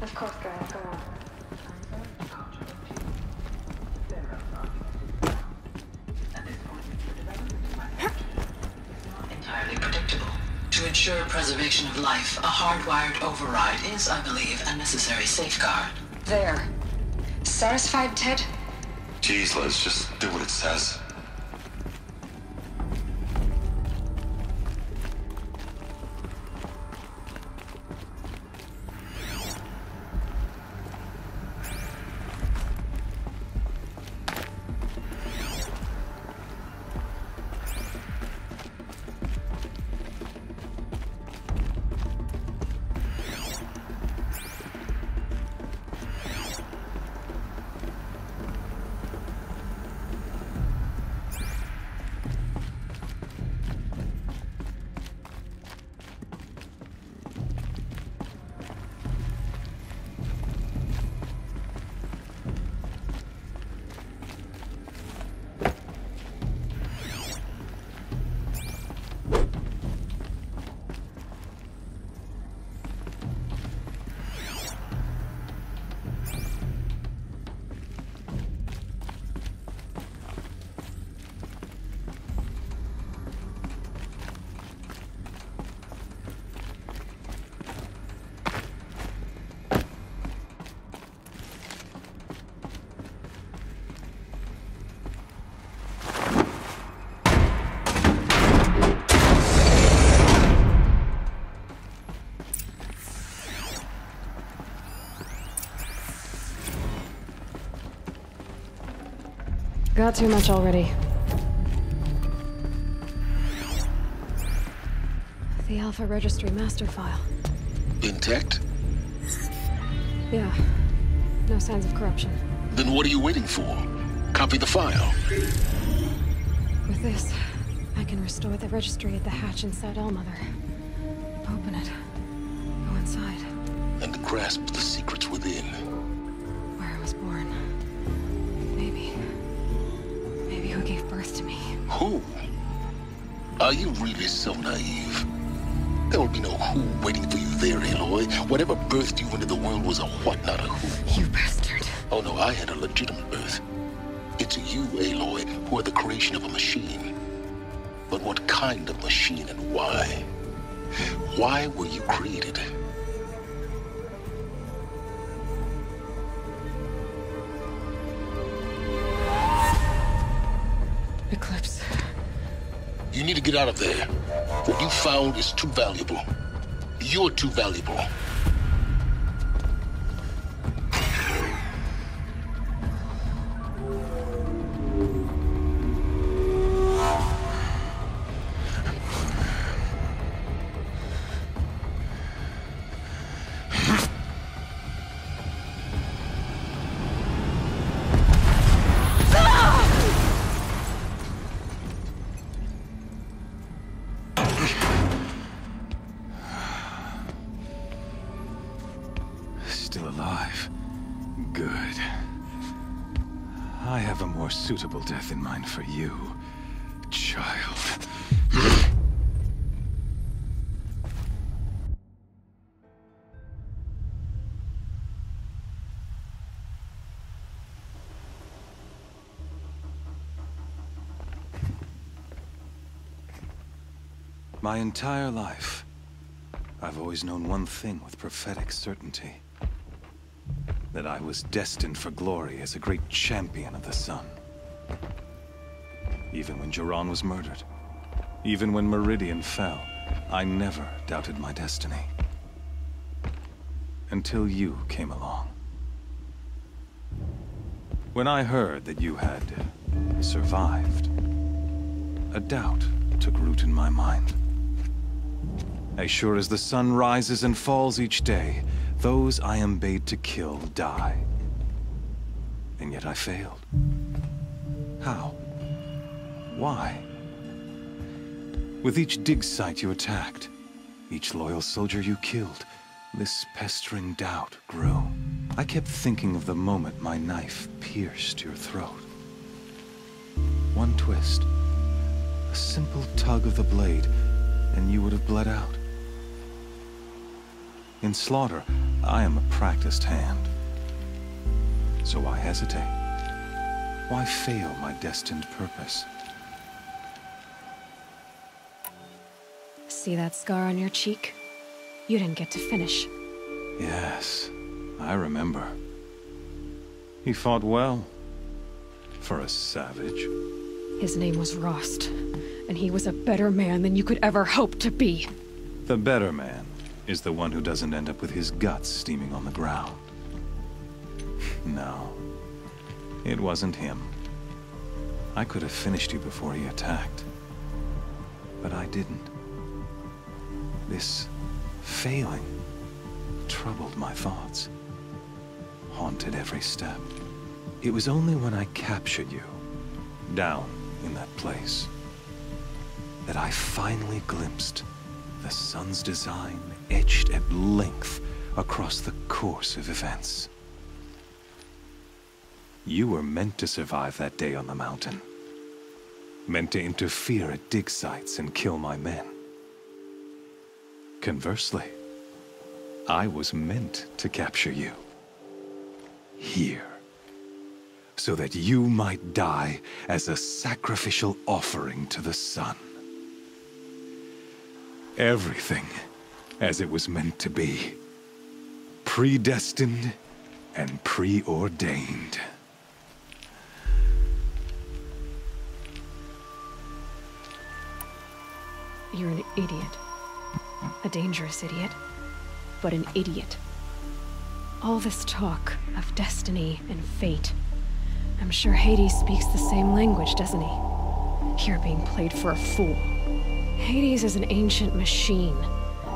Of course, Gaia, go on. Entirely predictable. To ensure preservation of life, a hardwired override is, I believe, a necessary safeguard. There. Satisfied, Ted? Jeez, Liz, just do what it says. got too much already. The Alpha Registry master file. Intact? Yeah. No signs of corruption. Then what are you waiting for? Copy the file. With this, I can restore the registry at the hatch inside Allmother. Open it. Go inside. And grasp the secrets within. Where I was born. Maybe who gave birth to me. Who? Are you really so naive? There will be no who waiting for you there, Aloy. Whatever birthed you into the world was a what, not a who. You bastard. Oh no, I had a legitimate birth. It's you, Aloy, who are the creation of a machine. But what kind of machine and why? Why were you created? Eclipse. You need to get out of there. What you found is too valuable. You're too valuable. Still alive. Good. I have a more suitable death in mind for you, child. My entire life, I've always known one thing with prophetic certainty. That I was destined for glory as a great champion of the sun. Even when Jiran was murdered, even when Meridian fell, I never doubted my destiny. Until you came along. When I heard that you had survived, a doubt took root in my mind. As sure as the sun rises and falls each day, those I am bade to kill die. And yet I failed. How? Why? With each dig site you attacked, each loyal soldier you killed, this pestering doubt grew. I kept thinking of the moment my knife pierced your throat. One twist, a simple tug of the blade, and you would have bled out. In slaughter, I am a practiced hand. So why hesitate? Why fail my destined purpose? See that scar on your cheek? You didn't get to finish. Yes, I remember. He fought well. For a savage. His name was Rost, and he was a better man than you could ever hope to be. The better man is the one who doesn't end up with his guts steaming on the ground. No, it wasn't him. I could have finished you before he attacked. But I didn't. This failing troubled my thoughts, haunted every step. It was only when I captured you, down in that place, that I finally glimpsed the sun's design etched at length across the course of events. You were meant to survive that day on the mountain. Meant to interfere at dig sites and kill my men. Conversely, I was meant to capture you. Here. So that you might die as a sacrificial offering to the sun. Everything as it was meant to be. Predestined and preordained. You're an idiot. A dangerous idiot, but an idiot. All this talk of destiny and fate, I'm sure Hades speaks the same language, doesn't he? You're being played for a fool. Hades is an ancient machine,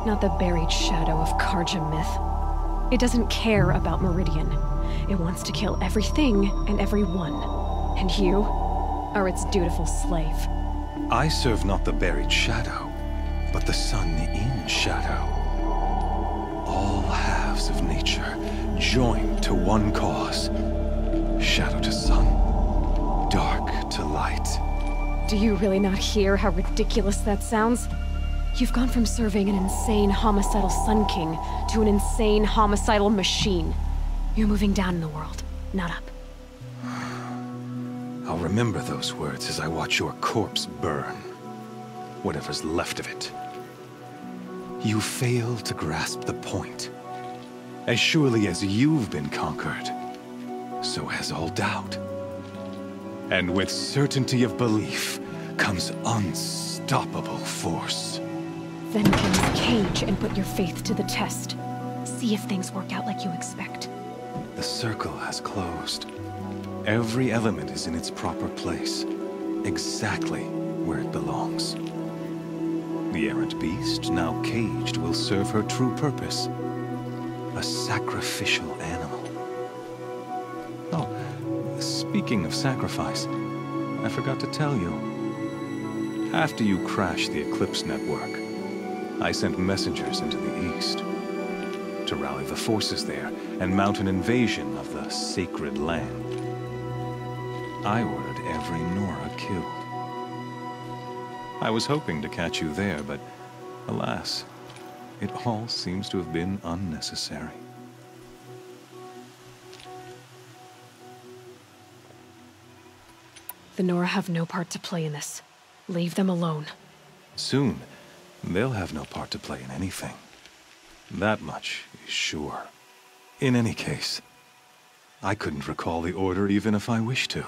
not the buried shadow of Carja myth. It doesn't care about Meridian. It wants to kill everything and everyone. And you are its dutiful slave. I serve not the buried shadow, but the sun in shadow. All halves of nature joined to one cause. Shadow to sun, dark to light. Do you really not hear how ridiculous that sounds? You've gone from serving an insane homicidal Sun King to an insane homicidal machine. You're moving down in the world, not up. I'll remember those words as I watch your corpse burn. Whatever's left of it. You fail to grasp the point. As surely as you've been conquered, so has all doubt. And with certainty of belief comes unstoppable force. Then cleanse Cage and put your faith to the test. See if things work out like you expect. The circle has closed. Every element is in its proper place, exactly where it belongs. The errant beast, now caged, will serve her true purpose. A sacrificial animal. Oh, speaking of sacrifice, I forgot to tell you. After you crashed the Eclipse network, I sent messengers into the east to rally the forces there and mount an invasion of the sacred land. I ordered every Nora killed. I was hoping to catch you there, but alas, it all seems to have been unnecessary. The Nora have no part to play in this. Leave them alone. Soon, they'll have no part to play in anything. That much is sure. In any case, I couldn't recall the order even if I wished to.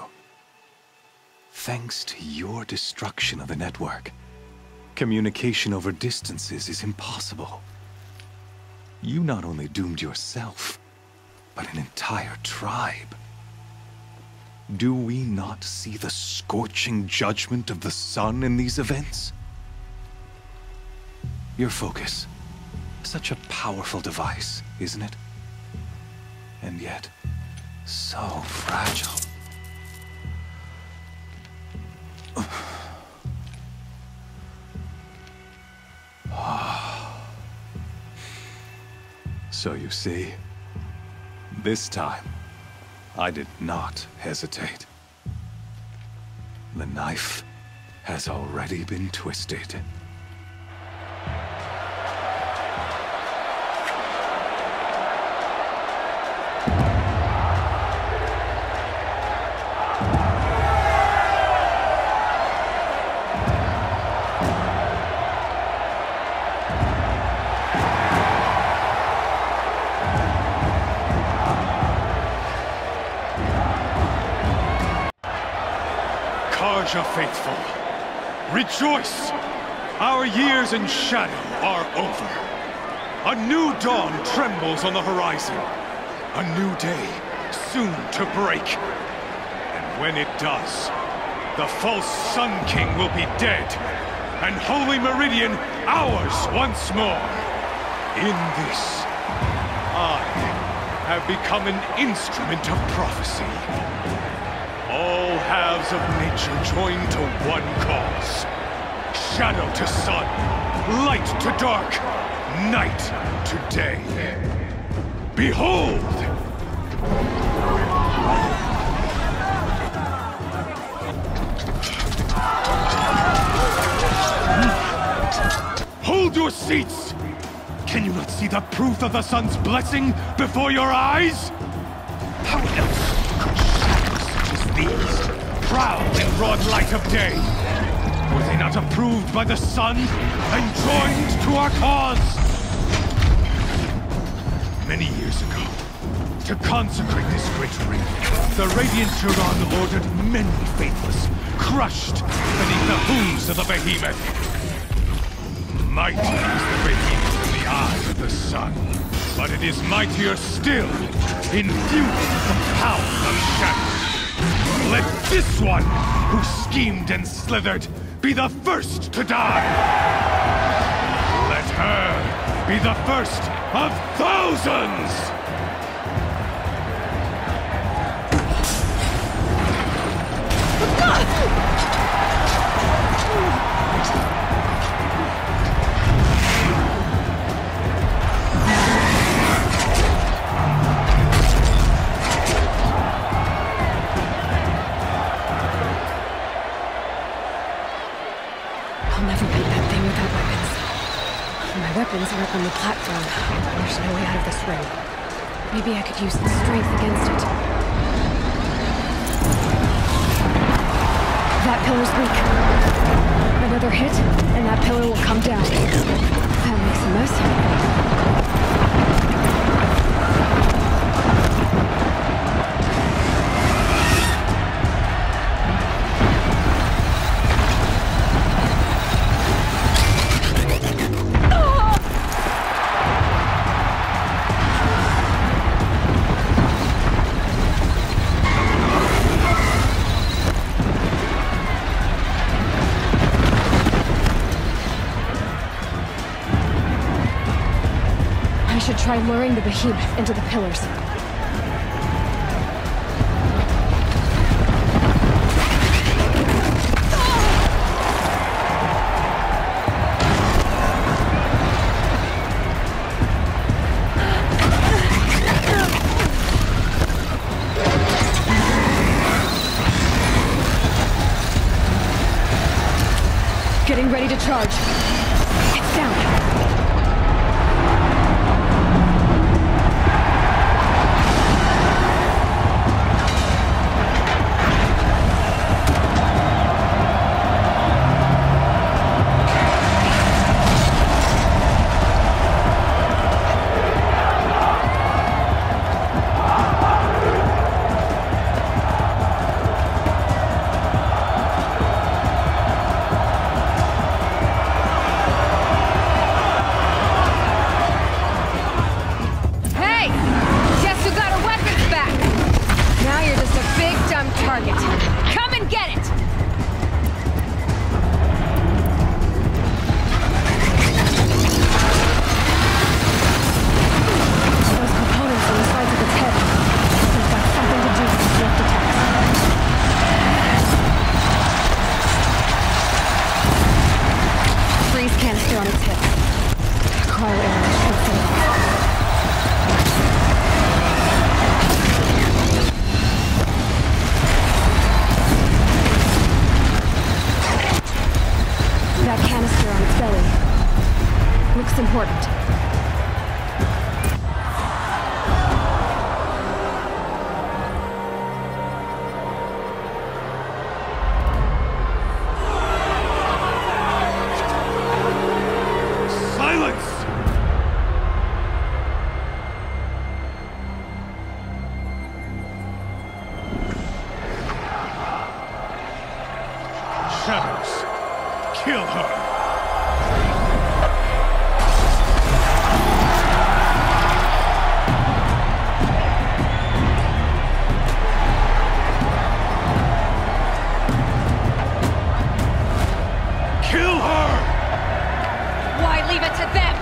Thanks to your destruction of the network, communication over distances is impossible. You not only doomed yourself, but an entire tribe. Do we not see the scorching judgment of the sun in these events? Your focus, such a powerful device, isn't it? And yet, so fragile. So you see, this time, I did not hesitate. The knife has already been twisted. Carja faithful, rejoice! Our years in shadow are over. A new dawn trembles on the horizon. A new day soon to break. And when it does, the false Sun King will be dead, and Holy Meridian ours once more. In this, I have become an instrument of prophecy. All halves of nature joined to one cause. Shadow to sun, light to dark, night to day. Behold! Hold your seats! Can you not see the proof of the sun's blessing before your eyes? How else could shadows such as these prowl in broad light of day? Were they not approved by the sun and joined to our cause? Many years ago, to consecrate this great ring, the Radiant Turon ordered many faithless, crushed beneath the hooves of the behemoth. Mighty is the behemoth in the eye of the sun, but it is mightier still, infused with the power of shadow. Let this one, who schemed and slithered, be the first to die! Let her be the first of thousands! I'll never beat that thing without weapons. My weapons are up on the platform. There's no way out of this ring. Maybe I could use the strength against it. That pillar's weak. Another hit, and that pillar will come down. That makes a mess. I should try luring the behemoth into the pillars. Getting ready to charge. It's down. Come and get it! Those components on the sides of its head. They've got something to do with the swift attacks. Freeze canister on its hip. Cryo arrow should set it off. That canister on its belly looks important. Silence! Shadows. Kill her! Kill her! Why leave it to them?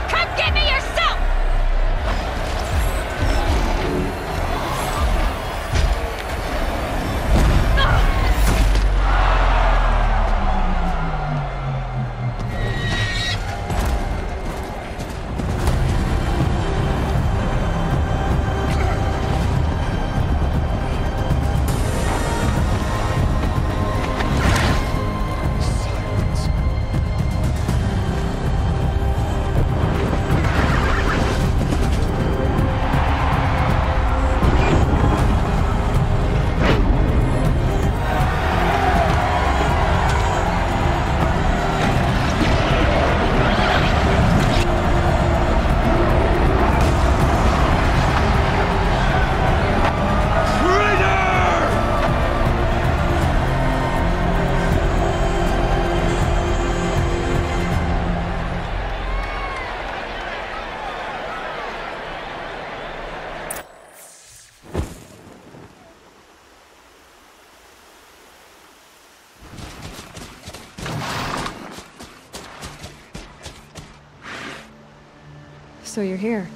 So you're here.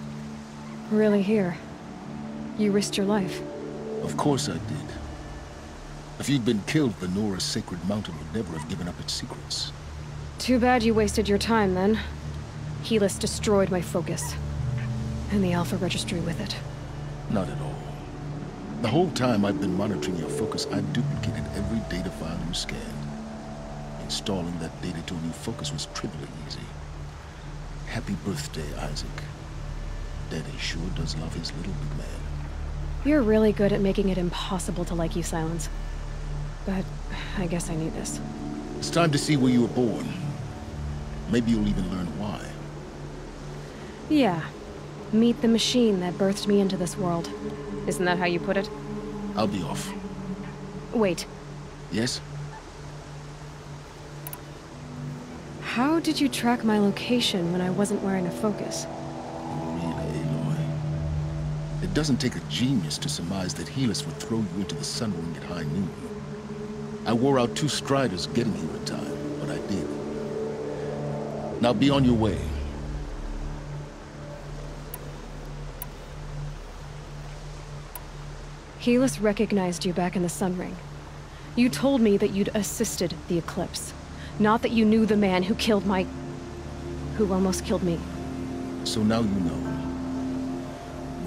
Really here. You risked your life. Of course I did. If you'd been killed, the Nora's sacred mountain would never have given up its secrets. Too bad you wasted your time, then. Helis destroyed my focus. And the Alpha Registry with it. Not at all. The whole time I've been monitoring your focus, I've duplicated every data file you scanned. Installing that data to a new focus was trivially easy. Happy birthday, Isaac. Daddy sure does love his little big man. You're really good at making it impossible to like you, Silence. But I guess I need this. It's time to see where you were born. Maybe you'll even learn why. Yeah. Meet the machine that birthed me into this world. Isn't that how you put it? I'll be off. Wait. Yes? How did you track my location when I wasn't wearing a focus? Really, Aloy? It doesn't take a genius to surmise that Helis would throw you into the sun ring at high noon. I wore out 2 striders getting here in time, but I did. Now be on your way. Helis recognized you back in the Sun Ring. You told me that you'd assisted the Eclipse. Not that you knew the man who killed who almost killed me. So now you know.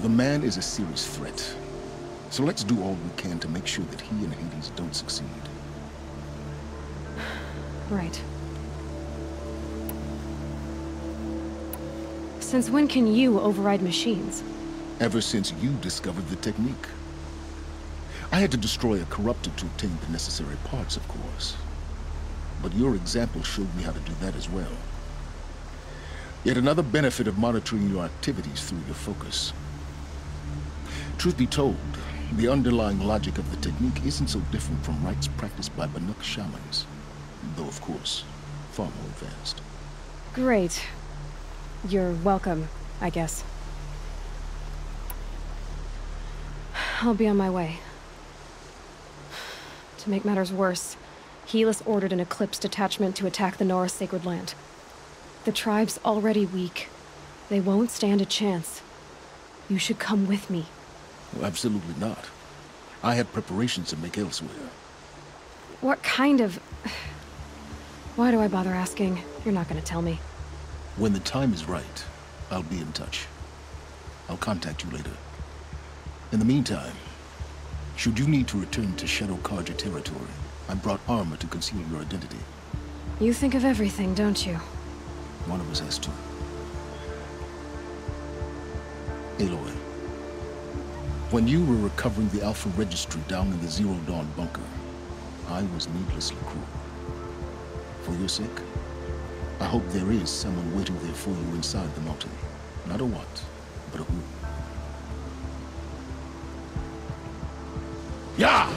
The man is a serious threat. So let's do all we can to make sure that he and Hades don't succeed. Right. Since when can you override machines? Ever since you discovered the technique. I had to destroy a corruptor to obtain the necessary parts, of course. But your example showed me how to do that as well. Yet another benefit of monitoring your activities through your focus. Truth be told, the underlying logic of the technique isn't so different from rites practiced by Banuk shamans. Though, of course, far more advanced. Great. You're welcome, I guess. I'll be on my way. To make matters worse, Helis ordered an Eclipse detachment to attack the Nora Sacred Land. The tribe's already weak. They won't stand a chance. You should come with me. Well, absolutely not. I have preparations to make elsewhere. What kind of... Why do I bother asking? You're not gonna tell me. When the time is right, I'll be in touch. I'll contact you later. In the meantime, should you need to return to Shadow Karja territory, I brought armor to conceal your identity. You think of everything, don't you? One of us has to. Aloy, when you were recovering the Alpha Registry down in the Zero Dawn bunker, I was needlessly cruel. For your sake, I hope there is someone waiting there for you inside the mountain. Not a what, but a who. Yeah!